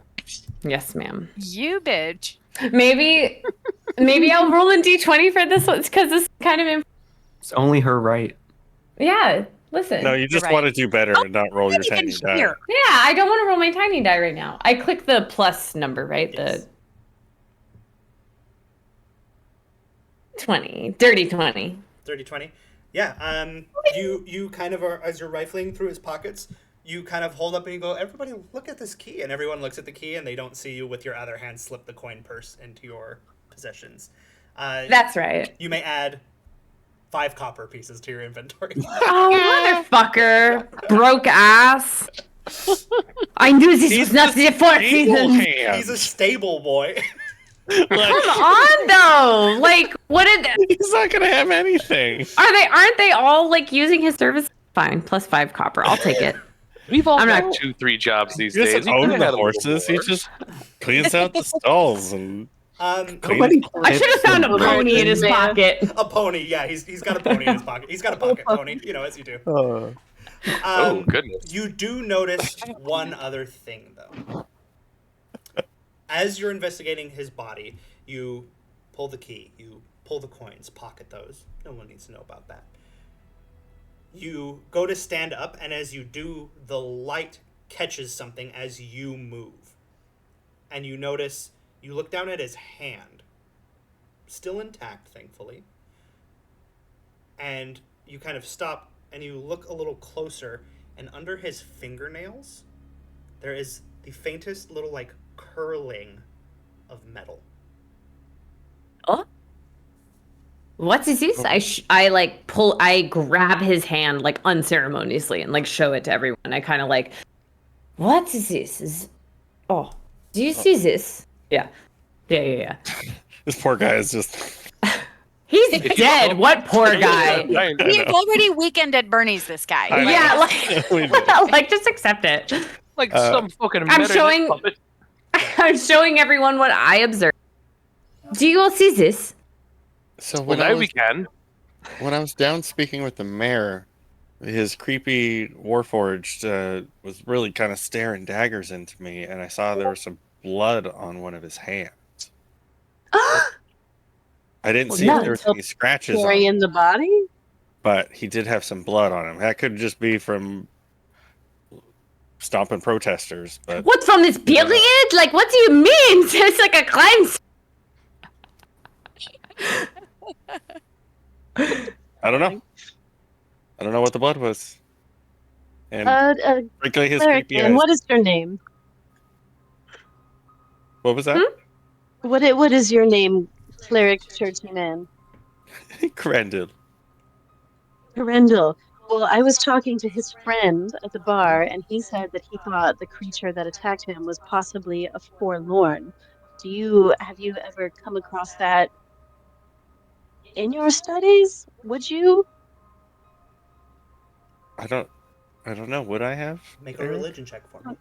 Yes, ma'am. You bitch. Maybe I'll roll a d20 for this one because this is kind of It's only her right. yeah. Listen. No, you just right. want to do better and not roll your Not even tiny die. here. Yeah, I don't want to roll my tiny die right now. I click the plus number, right? Yes. The 20. Dirty 20. 30-20. Yeah. You kind of are, as you're rifling through his pockets, you kind of hold up and you go, everybody look at this key, and everyone looks at the key and they don't see you with your other hand slip the coin purse into your possessions. That's right. You may add 5 copper pieces to your inventory. Oh, motherfucker. Broke ass. I knew this was not the fourth season. He's a stable boy. Come on, though. Like, what did... He's not gonna have anything. Aren't they all, like, using his service? Fine, plus 5 copper. I'll take it. We've all I'm got not- 2-3 jobs these He days. doesn't You own could've the had a little horses. He more. just cleans out the stalls and Nobody I should have found a pony in his pocket. A pony, yeah, he's got a pony in his pocket. He's got a pocket pony, as you do. Oh, goodness. You do notice one other thing, though. As you're investigating his body, you pull the key, you pull the coins, pocket those. No one needs to know about that. You go to stand up, and as you do, the light catches something as you move. And you notice, you look down at his hand, still intact, thankfully. And you kind of stop, and you look a little closer, and under his fingernails, there is the faintest little, curling of metal. Oh? What is this? I grab his hand, unceremoniously and, show it to everyone. I kind of what is this? Do you see this? Yeah. this poor guy is just. He's dead. What poor guy? We've already weekended Bernie's this guy. I know. Yeah, We did. just accept it. Some fucking I'm marionette showing- puppet. I'm showing everyone what I observed. Do you all see this? So Well, now we can. when I was down speaking with the mayor, his creepy warforged was really kind of staring daggers into me, and I saw there was some blood on one of his hands. I didn't see if there was any scratches on Carry him, in the body? but he did have some blood on him. That could just be from stomping protesters. But What, from this period? What do you mean? It's like a crime. I don't know. I don't know what the blood was. And frankly, his Cleric creepy man, eyes. what is your name? What was that? What is your name, cleric churchy man? Crandall. Rendell. Well, I was talking to his friend at the bar, and he said that he thought the creature that attacked him was possibly a forlorn. Have you ever come across that in your studies? Would you? I don't know. Would I have? Make a religion check for me.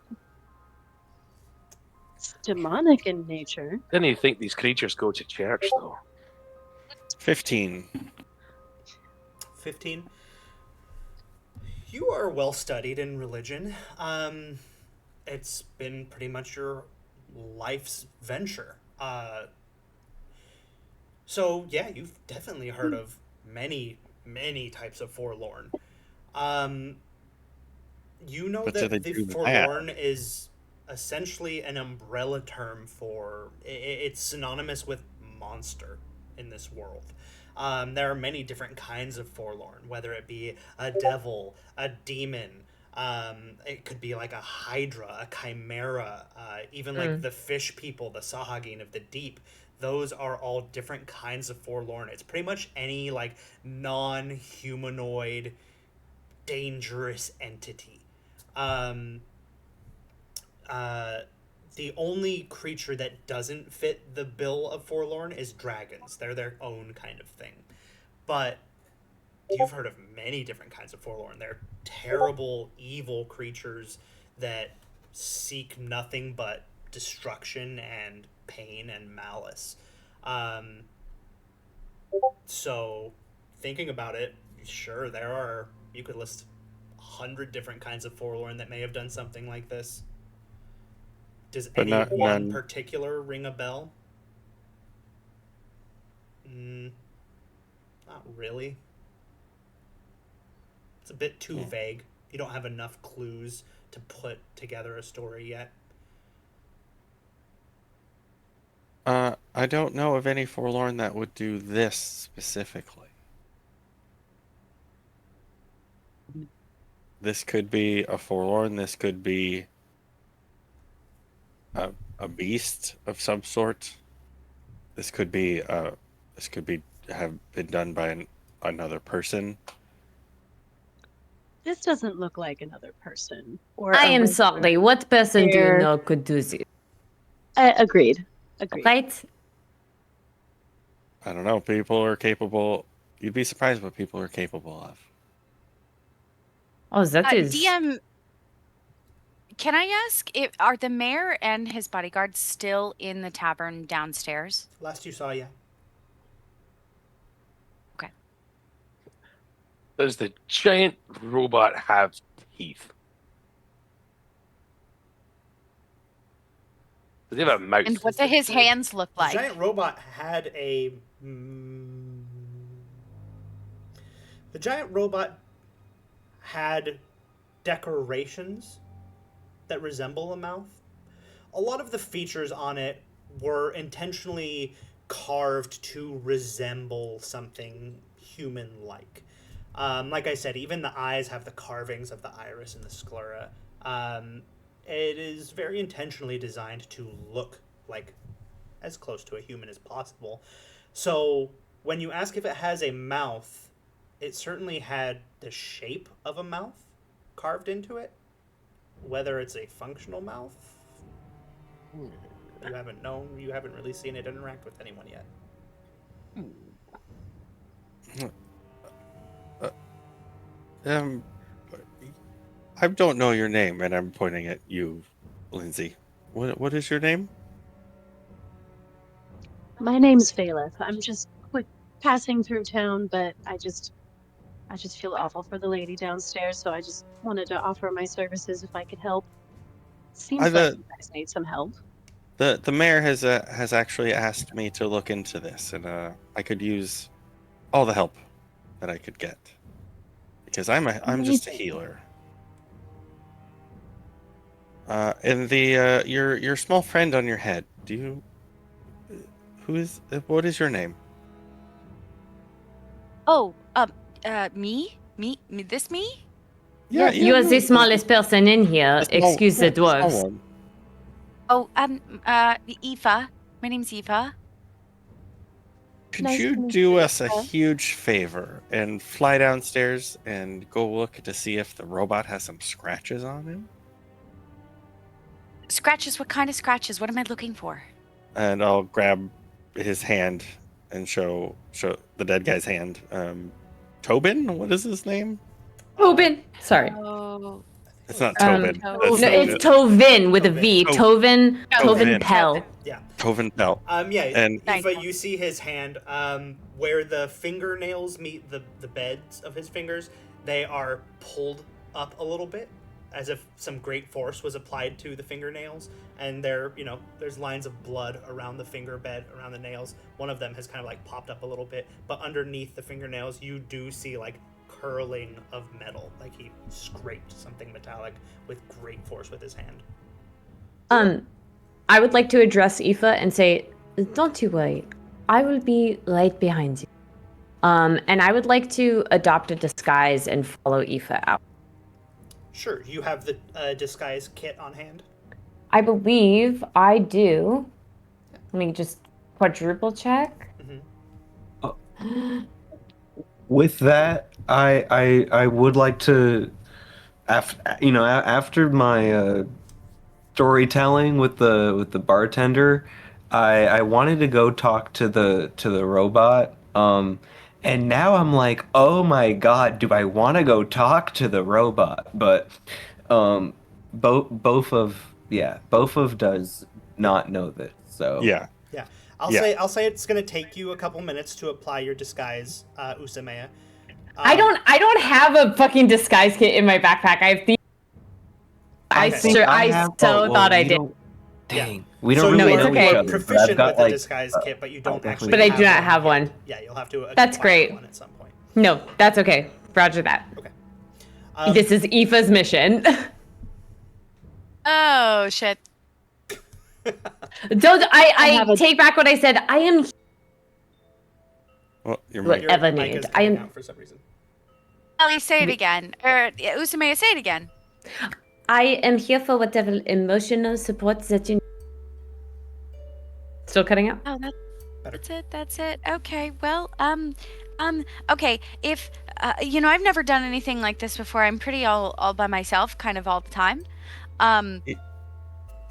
It's demonic in nature. Didn't you think these creatures go to church, though? 15. 15. You are well studied in religion. It's been pretty much your life's venture. So yeah, you've definitely heard of many, many types of forlorn. You know What do that they the do with that? forlorn is essentially an umbrella term for it's synonymous with monster in this world. There are many different kinds of forlorn, whether it be a devil, a demon, it could be like a hydra, a chimera, even like the fish people, the Sahagin of the deep. Those are all different kinds of forlorn. It's pretty much any like non-humanoid dangerous entity. The only creature that doesn't fit the bill of forlorn is dragons. They're their own kind of thing. But you've heard of many different kinds of forlorn. They're terrible, evil creatures that seek nothing but destruction and pain and malice. So, thinking about it, sure, you could list 100 different kinds of Forlorn that may have done something like this. Does But any not one none. particular ring a bell? Not really. It's a bit too vague. You don't have enough clues to put together a story yet. I don't know of any Forlorn that would do this specifically. This could be a Forlorn. This could be a beast of some sort. This could be have been done by another person. This doesn't look like another person. Or I a am regular sorry. What person do you bear. know could do this? Agreed. Right? I don't know. People are capable. You'd be surprised what people are capable of. Oh, that is. DM, can I ask, are the mayor and his bodyguards still in the tavern downstairs? Last you saw, yeah. Okay. Does the giant robot have teeth? Does he have a mouth? And what do his hands look The like? giant robot had a. The giant robot had decorations that resemble a mouth. A lot of the features on it were intentionally carved to resemble something human-like. Like I said, even the eyes have the carvings of the iris and the sclera. It is very intentionally designed to look like as close to a human as possible. So when you ask if it has a mouth, it certainly had the shape of a mouth carved into it. Whether it's a functional mouth, you haven't known. You haven't really seen it interact with anyone yet. I don't know your name, and I'm pointing at you, Lindsay. What is your name? My name's Phaleth. I'm just quick passing through town, but I just feel awful for the lady downstairs, so I just wanted to offer my services if I could help. Seems like you guys need some help. The mayor has actually asked me to look into this, and I could use all the help that I could get because I'm just a healer. And the your small friend on your head. What is your name? Oh, me? Me? This me? Yeah, You are the smallest person in here. Excuse the dwarves. Oh, Aoife. My name's Aoife. Could Nice to you meet do you, us a Aoife. huge favor and fly downstairs and go look to see if the robot has some scratches on him? Scratches? What kind of scratches? What am I looking for? And I'll grab his hand and show the dead guy's hand. Tobin? What is his name? Tobin. Sorry. Oh. It's not Tobin. No, That's No, not it's it. Tovin with a V. Tovin Tovin. Pell. Yeah. Tovin Pell. Yeah, And Aoife, you see his hand, where the fingernails meet the beds of his fingers, they are pulled up a little bit, as if some great force was applied to the fingernails, and there's lines of blood around the finger bed, around the nails. One of them has kind of like popped up a little bit, but underneath the fingernails, you do see like curling of metal, like he scraped something metallic with great force with his hand. I would like to address Aoife and say, don't you worry. I will be right behind you. And I would like to adopt a disguise and follow Aoife out. Sure, you have the disguise kit on hand? I believe I do. Let me just quadruple check. With that, I would like to, after my storytelling with the bartender, I wanted to go talk to the robot. And now I'm like, oh my god, do I want to go talk to the robot? But both of does not know this. So yeah. I'll say it's gonna take you a couple minutes to apply your disguise, Usamea. I don't have a fucking disguise kit in my backpack. I have the. I thought I did. Dang, we So don't you really No, it's are, know you each are okay. other. But I've proficient got with a like, disguise kit, but you don't definitely actually. But I have do not one have yet. one. Yeah, you'll have to. That's acquire great. one at some point. No, that's okay. Roger that. Okay. This is Aoife's mission. Oh shit. Don't I have a- take back what I said. I am Well, your What- mic. Your Ever mic need. is I cutting am- out for some reason. Ellie, say it again. Or Usume, say it again. I am here for whatever emotional support that you need. Still cutting out? Oh, Better. that's it. Okay, well, okay. If I've never done anything like this before. I'm pretty all by myself, kind of all the time. Aoife,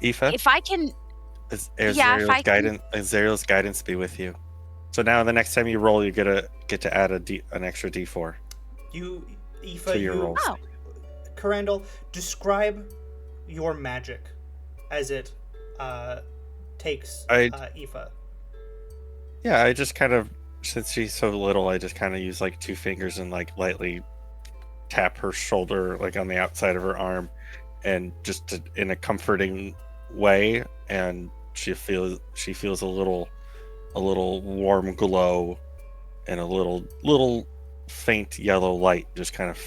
If I can, is yeah, if I can, Azrael's guidance be with you. So now the next time you roll, you get to add an extra D4 You, Aoife, to your rolls. oh, Corandel, describe your magic as it takes Aoife. Yeah, I just kind of, since she's so little, I just kind of use like 2 fingers and like lightly tap her shoulder, like on the outside of her arm, and in a comforting way, and she feels a little warm glow, and a little faint yellow light just kind of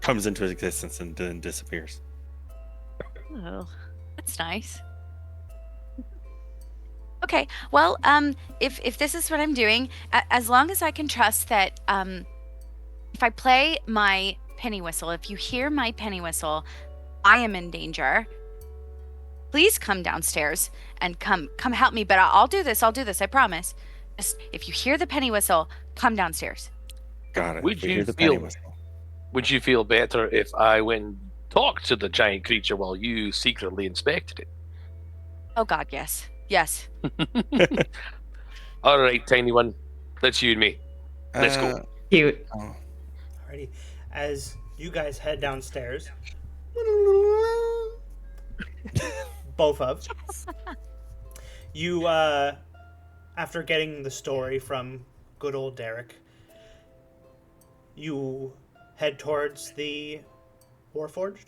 comes into existence and then disappears. oh, that's nice. Okay, well, if this is what I'm doing, as long as I can trust that, if I play my penny whistle, if you hear my penny whistle, I am in danger. Please come downstairs and come help me. But I'll do this. I promise. Just if you hear the penny whistle, come downstairs. Got it. Would We you hear the penny feel- whistle. Would you feel better if I went and talked to the giant creature while you secretly inspected it? Oh God, yes. All right, tiny one. That's you and me. Let's go. Cute. Oh, Alrighty. As you guys head downstairs, both of you, after getting the story from good old Derek, you head towards the Warforged.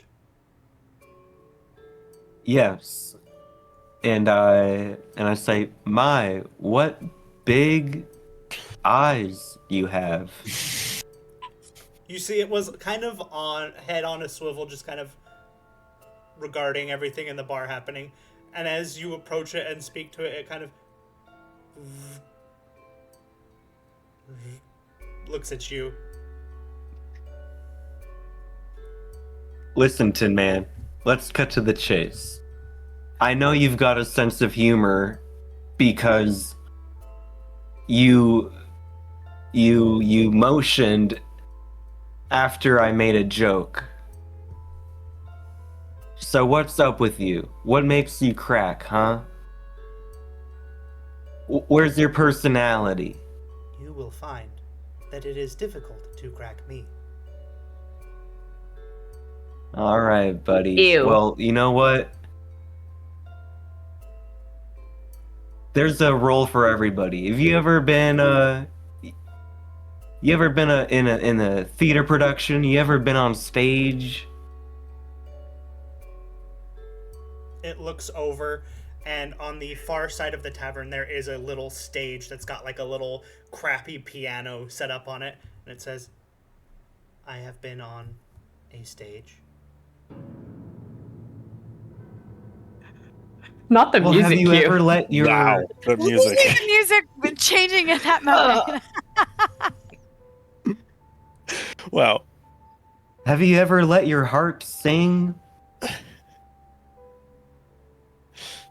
yes. And I say, my, what big eyes you have. You see, it was kind of head on a swivel, just kind of regarding everything in the bar happening. And as you approach it and speak to it, it kind of looks at you. Listen, Tin Man, let's cut to the chase. I know you've got a sense of humor because you motioned after I made a joke. So what's up with you? What makes you crack, huh? Where's your personality? You will find that it is difficult to crack me. All right, buddy. Ew. Well, you know what? There's a role for everybody. Have you ever been in a theater production? You ever been on stage? It looks over, and on the far side of the tavern, there is a little stage that's got like a little crappy piano set up on it, and it says, "I have been on a stage." Not the Well, music have you cue. ever let your wow, the music. The music changing at that moment. Wow. have you ever let your heart sing?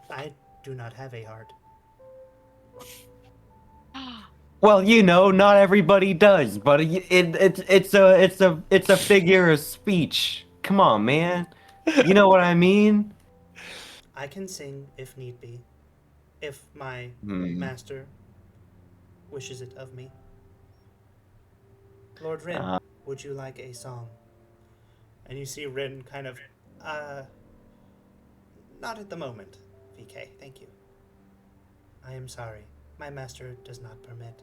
I do not have a heart. Well, you know, not everybody does, but it's a figure of speech. Come on, man. You know what I mean? I can sing if need be, if my Hmm. master wishes it of me. Lord Rin, Uh. would you like a song? And you see Rin kind of, not at the moment, VK, thank you. I am sorry, my master does not permit.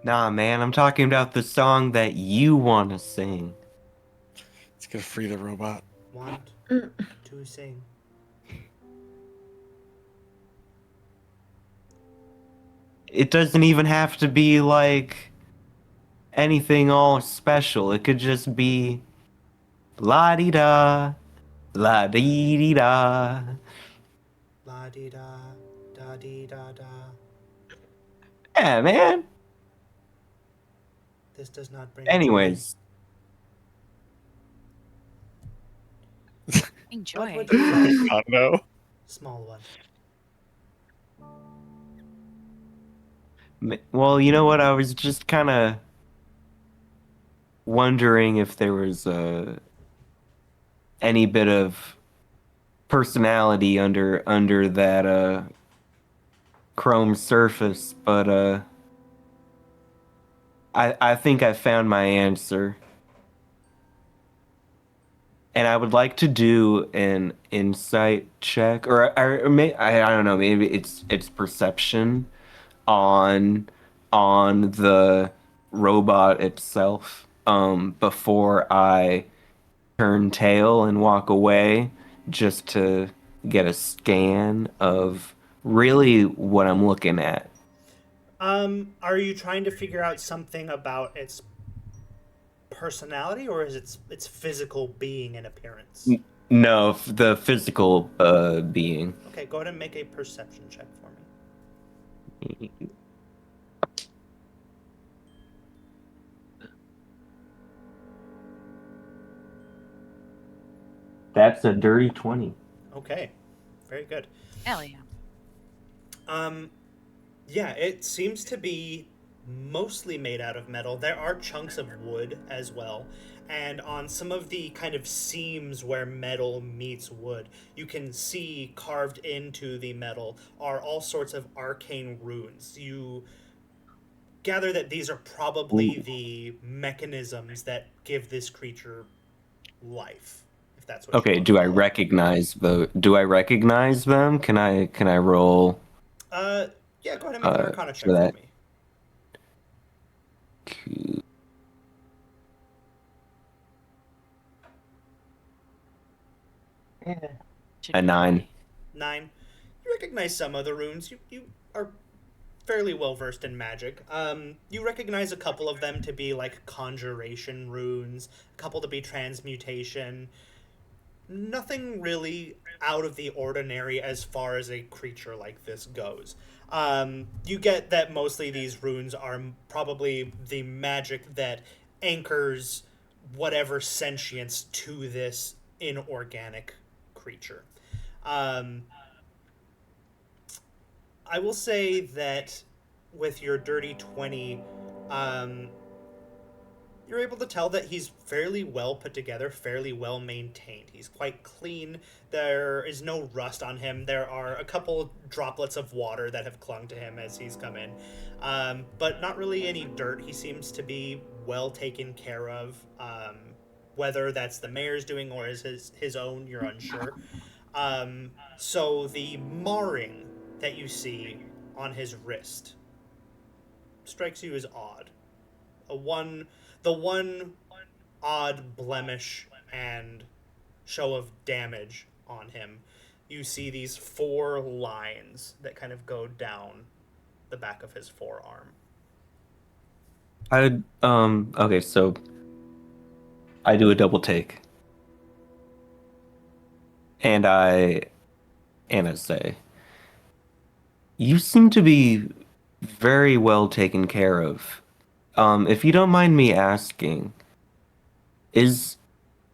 Nah, man, I'm talking about the song that you want to sing. It's gonna free the robot. Want to sing. It doesn't even have to be like anything all special. It could just be la di da, la dee dee da. La di da, da di da da. Yeah, man. This does not bring Anyways, Enjoy. What would you like? God no. Small one. well, you know what? I was just kind of wondering if there was any bit of personality under that chrome surface, but I think I found my answer. And I would like to do an insight check, I don't know, maybe it's perception on the robot itself before I turn tail and walk away, just to get a scan of really what I'm looking at. Are you trying to figure out something about its personality, or is its physical being and appearance? No, the physical being. Okay, go ahead and make a perception check for me. That's a dirty 20. Okay, very good. Hell yeah. Yeah, it seems to be mostly made out of metal. There are chunks of wood as well, and on some of the kind of seams where metal meets wood, you can see carved into the metal are all sorts of arcane runes. You gather that these are probably the mechanisms that give this creature life, if that's what you Okay, want to do I call it. recognize them? Can I roll Yeah, go ahead and make an Arcana check for for that? me. Should A be 9. 9. You recognize some of the runes. You are fairly well versed in magic. You recognize a couple of them to be like conjuration runes, a couple to be transmutation. Nothing really out of the ordinary as far as a creature like this goes. You get that mostly these runes are probably the magic that anchors whatever sentience to this inorganic creature. Um, I will say that with your dirty 20, um, you're able to tell that he's fairly well put together, fairly well maintained. He's quite clean. There is no rust on him. There are a couple droplets of water that have clung to him as he's come in, but not really any dirt. He seems to be well taken care of. Whether that's the mayor's doing or is his own, you're unsure. So the marring that you see on his wrist strikes you as odd. The one odd blemish and show of damage on him. You see these 4 lines that kind of go down the back of his forearm. Okay, so I do a double take. And I say, you seem to be very well taken care of. If you don't mind me asking, is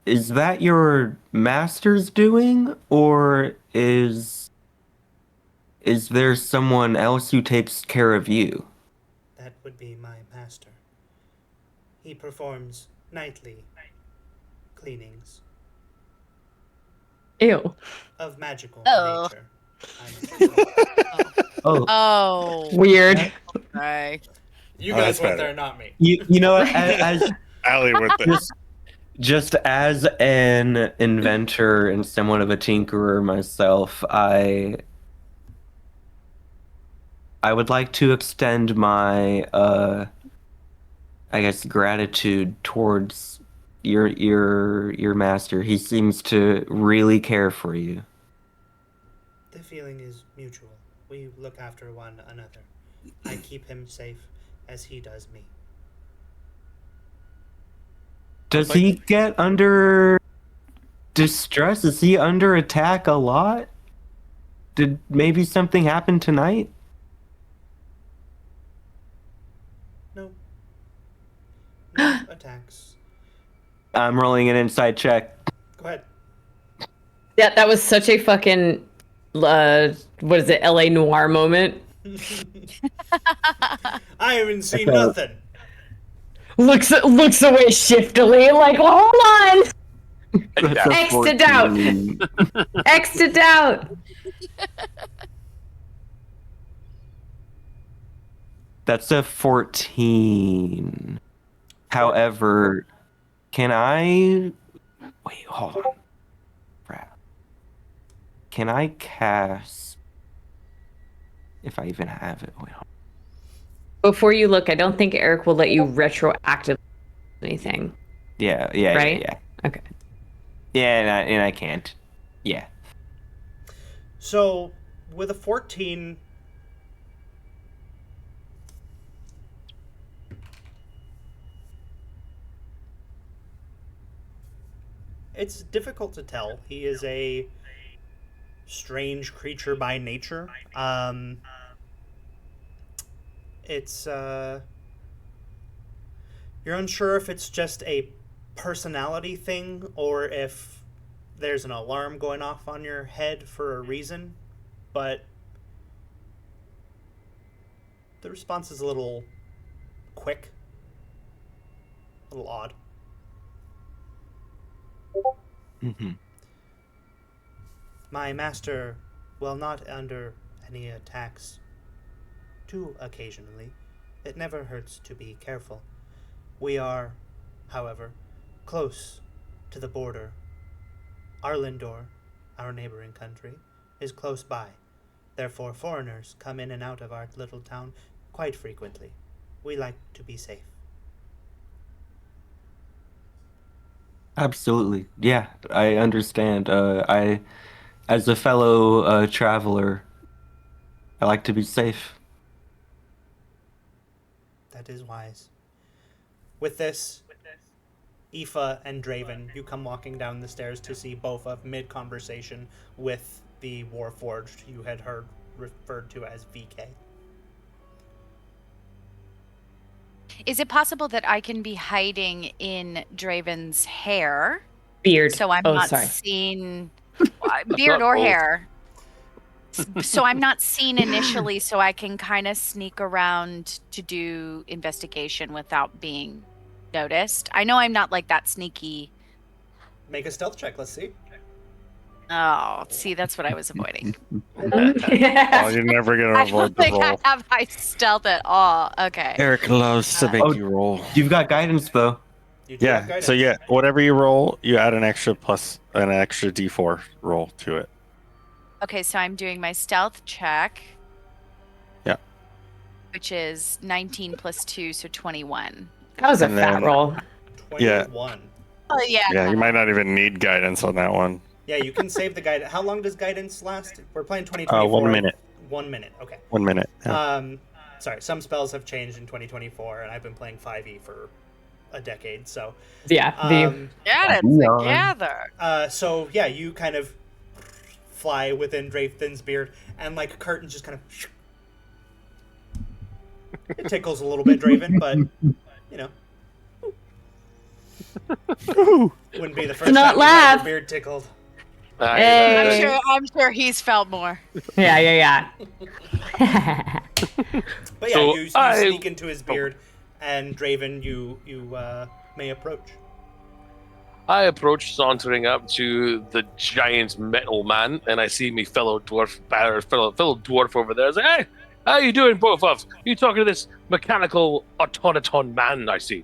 that your master's doing, or is there someone else who takes care of you? That would be my master. He performs nightly cleanings Ew. of magical Oh. nature. I'm Oh, Weird. Right. You Oh, guys that's went better. there, not me. you know what? As Allie with it. just as an inventor and somewhat of a tinkerer myself, I would like to extend my I guess, gratitude towards your master. He seems to really care for you. The feeling is mutual. We look after one another. I keep him safe as he does me. Does he get under distress? Is he under attack a lot? Did maybe something happen tonight? No. No attacks. I'm rolling an inside check. Go ahead. Yeah, that was such a fucking what is it, LA Noir moment. I haven't seen nothing. Looks away shiftily, like, hold on. That's a X to doubt. 14. X to doubt. That's a 14. However, can I... Wait, hold on. Crap. Can I cast... If I even have it. Wait, hold on. Before you look, I don't think Eric will let you retroactive anything. Yeah, Right? yeah. Okay. Yeah, and I can't. Yeah. So, with a 14... It's difficult to tell. He is a strange creature by nature. You're unsure if it's just a personality thing or if there's an alarm going off on your head for a reason, but the response is a little quick, a little odd. Mm-hmm. My master, while not under any attacks, too occasionally, it never hurts to be careful. We are, however, close to the border. Arlindor, our neighboring country, is close by. Therefore, foreigners come in and out of our little town quite frequently. We like to be safe. Absolutely. Yeah, I understand. As a fellow traveler, I like to be safe. That is wise. With this, Aoife and Draven, you come walking down the stairs to see both of mid-conversation with the Warforged you had heard referred to as VK. Is it possible that I can be hiding in Draven's hair? Beard. So I'm not seen, beard or both. hair. So I'm not seen initially, so I can kind of sneak around to do investigation without being noticed. I know I'm not like that sneaky. Make a stealth check, let's see. Oh, see, that's what I was avoiding. Oh, you're never gonna I avoid don't the think I roll. have high stealth at all. Okay. Eric loves to make Oh, you roll. You've got guidance, though. You do have Yeah. guidance. So yeah, whatever you roll, you add an extra D4 roll to it. Okay, so I'm doing my stealth check. Yeah. Which is 19 plus 2, so 21. That was a And fat then- roll. 21. Oh, yeah. Yeah, you might not even need guidance on that one. Yeah, you can save the guidance. How long does guidance last? We're playing 2024. 1 minute. 1 minute, okay. 1 minute. Yeah. Sorry, some spells have changed in 2024, and I've been playing 5e for a decade, so... Yeah. Get it Yeah. together. So, yeah, you kind of fly within Draven's beard, and, like, curtains just kind of... It tickles a little bit, Draven, but, you know... Wouldn't be the first not time you had laugh. your beard tickled. Hey. I'm sure he's felt more. Yeah. But yeah, So you I- sneak into his beard, and Draven, you may approach. I approach, sauntering up to the giant metal man, and I see me fellow dwarf over there. I say, "Hey, how you doing, both of? You talking to this mechanical automaton man? I see."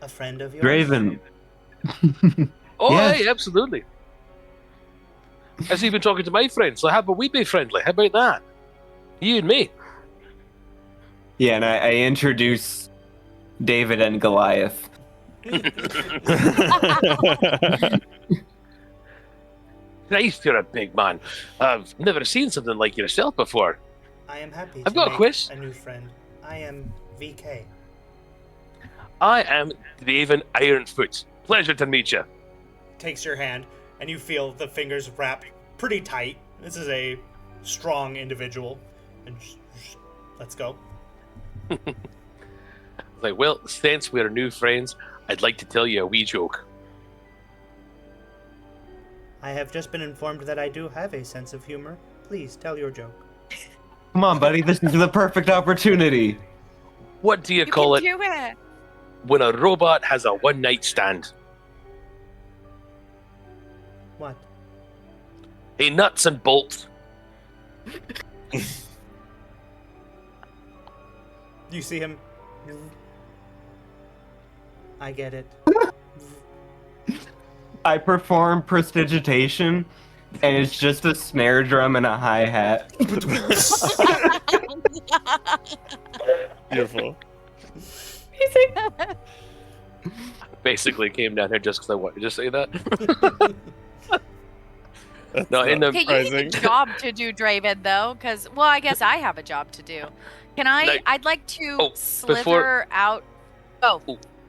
A friend of yours? Draven. Oh, Yes. hey, absolutely. I see you've been talking to my friend, so how about we be friendly? How about that? You and me. Yeah, and I introduce David and Goliath. Christ, you're a big man. I've never seen something like yourself before. I am happy I've to got a make quiz. a new friend. I am VK. I am Draven Ironfoot. Pleasure to meet you. Takes your hand, and you feel the fingers wrap pretty tight. This is a strong individual. And let's go. Like, well, since we're new friends, I'd like to tell you a wee joke. I have just been informed that I do have a sense of humor. Please tell your joke. Come on, buddy, this is the perfect opportunity. What do you call it can do it. when a robot has a one-night stand? What? Hey, nuts and bolts. You see him? I get it. I perform prestidigitation, and it's just a snare drum and a hi-hat. Beautiful. Basically came down here just because I wanted to just say that. No, in the Okay, you need a job to do, Draven, though, because, well, I guess I have a job to do. Can I? Like- I'd like to Oh, slither before- out. Oh,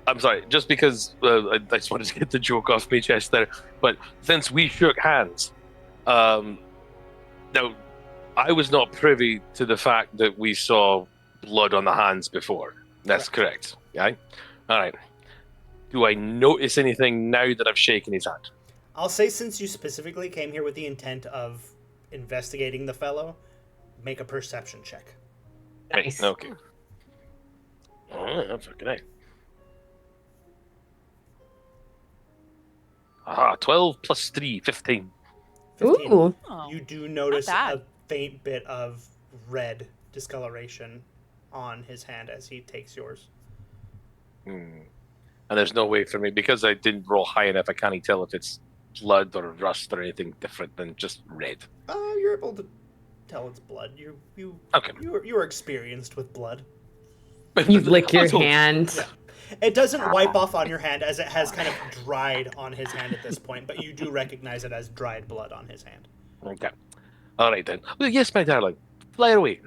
I'm sorry, just because I just wanted to get the joke off my chest there. But since we shook hands, now I was not privy to the fact that we saw blood on the hands before. That's correct. Yeah. All right. Do I notice anything now that I've shaken his hand? I'll say, since you specifically came here with the intent of investigating the fellow, make a perception check. Nice. Okay. Oh, fucking A. Aha, 12 plus 3, 15. 15. Ooh. oh. You do notice bad. a faint bit of red discoloration on his hand as he takes yours. Hmm. And there's no way for me, because I didn't roll high enough, I can't tell if it's blood or rust or anything different than just red. You're able to tell it's blood. Okay. You are experienced with blood. You lick your Also- hand. Yeah. It doesn't wipe off on your hand, as it has kind of dried on his hand at this point, but you do recognize it as dried blood on his hand. Okay. All right then. Well, yes, my darling. Fly away.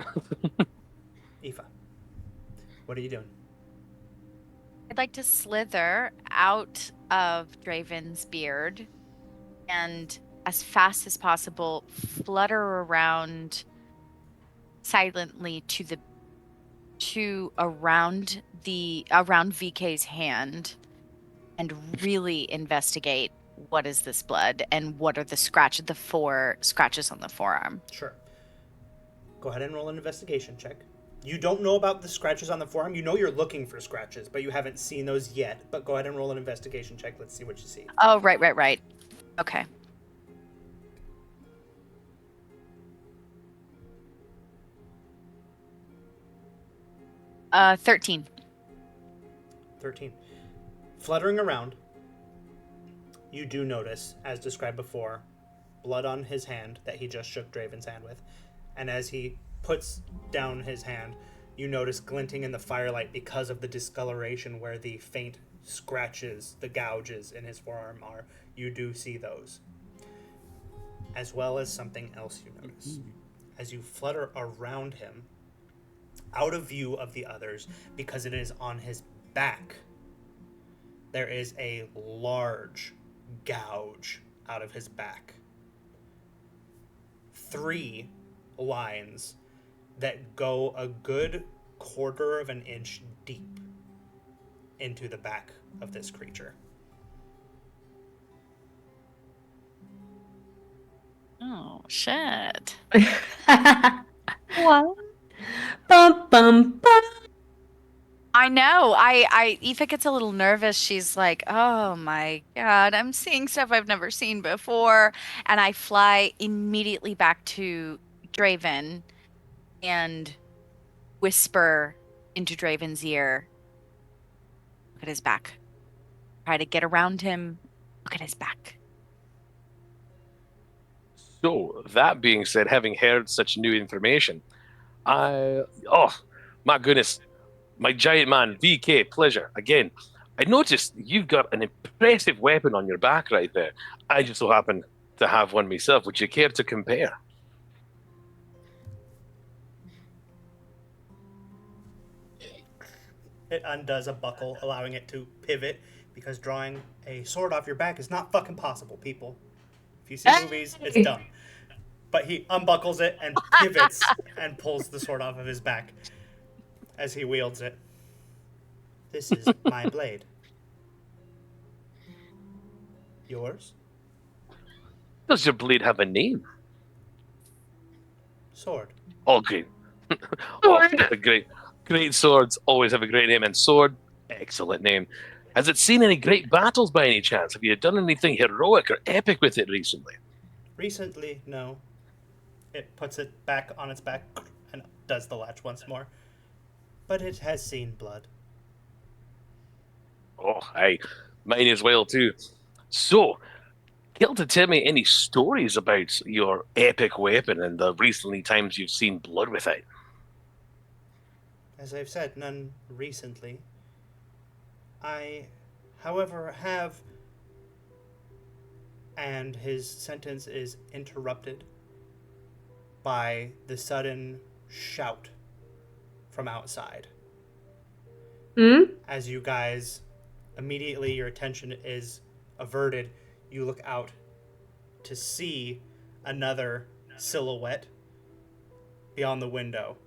Aoife, what are you doing? I'd like to slither out of Draven's beard and, as fast as possible, flutter around silently around VK's hand and really investigate what is this blood and what are the 4 scratches on the forearm. Sure. Go ahead and roll an investigation check. You don't know about the scratches on the forearm. You know you're looking for scratches, but you haven't seen those yet. But go ahead and roll an investigation check. Let's see what you see. Oh, right. Okay. Uh, 13. 13. Fluttering around, you do notice, as described before, blood on his hand that he just shook Draven's hand with. And as he puts down his hand, you notice glinting in the firelight, because of the discoloration where the faint scratches, the gouges in his forearm are. You do see those. As well as something else you notice. As you flutter around him, out of view of the others, because it is on his back, there is a large gouge out of his back. 3 lines that go a good quarter of an inch deep into the back of this creature. Oh, shit. What? Bum, bum, bum. I know. Aoife gets a little nervous. She's like, oh my God, I'm seeing stuff I've never seen before. And I fly immediately back to Draven and whisper into Draven's ear, look at his back. Try to get around him. Look at his back. So, that being said, having heard such new information, My goodness. My giant man, VK, pleasure. Again, I noticed you've got an impressive weapon on your back right there. I just so happen to have one myself. Would you care to compare? It undoes a buckle, allowing it to pivot, because drawing a sword off your back is not fucking possible, people. If you see movies, it's dumb. But he unbuckles it and pivots and pulls the sword off of his back as he wields it. This is my blade. Yours? Does your blade have a name? Sword. Oh, great. Oh, great swords always have a great name, and sword, excellent name. Has it seen any great battles by any chance? Have you done anything heroic or epic with it recently? Recently, no. It puts it back on its back and does the latch once more. But it has seen blood. Oh, aye. Mine as well, too. So, care to tell me any stories about your epic weapon and the recently times you've seen blood with it? As I've said, none recently. I, however, have... And his sentence is interrupted by the sudden shout from outside. As you guys, immediately your attention is averted, you look out to see another silhouette beyond the window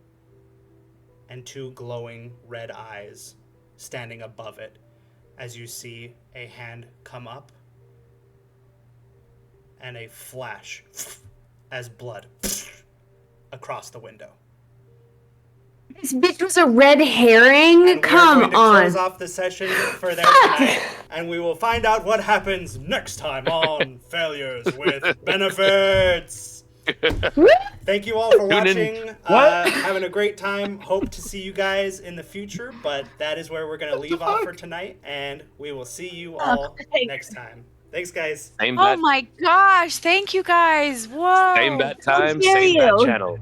and two glowing red eyes standing above it as you see a hand come up and a flash as blood across the window. This bitch was a red herring? And Come we're going to on. close off the session for there tonight, and we will find out what happens next time on Failures with Benefits. Thank you all for watching. Having a great time. Hope to see you guys in the future, but that is where we're going to leave off for tonight, and we will see you all next time. Thanks, guys. Oh my gosh. Thank you guys. Whoa. Same bat time, dare same bat you. channel.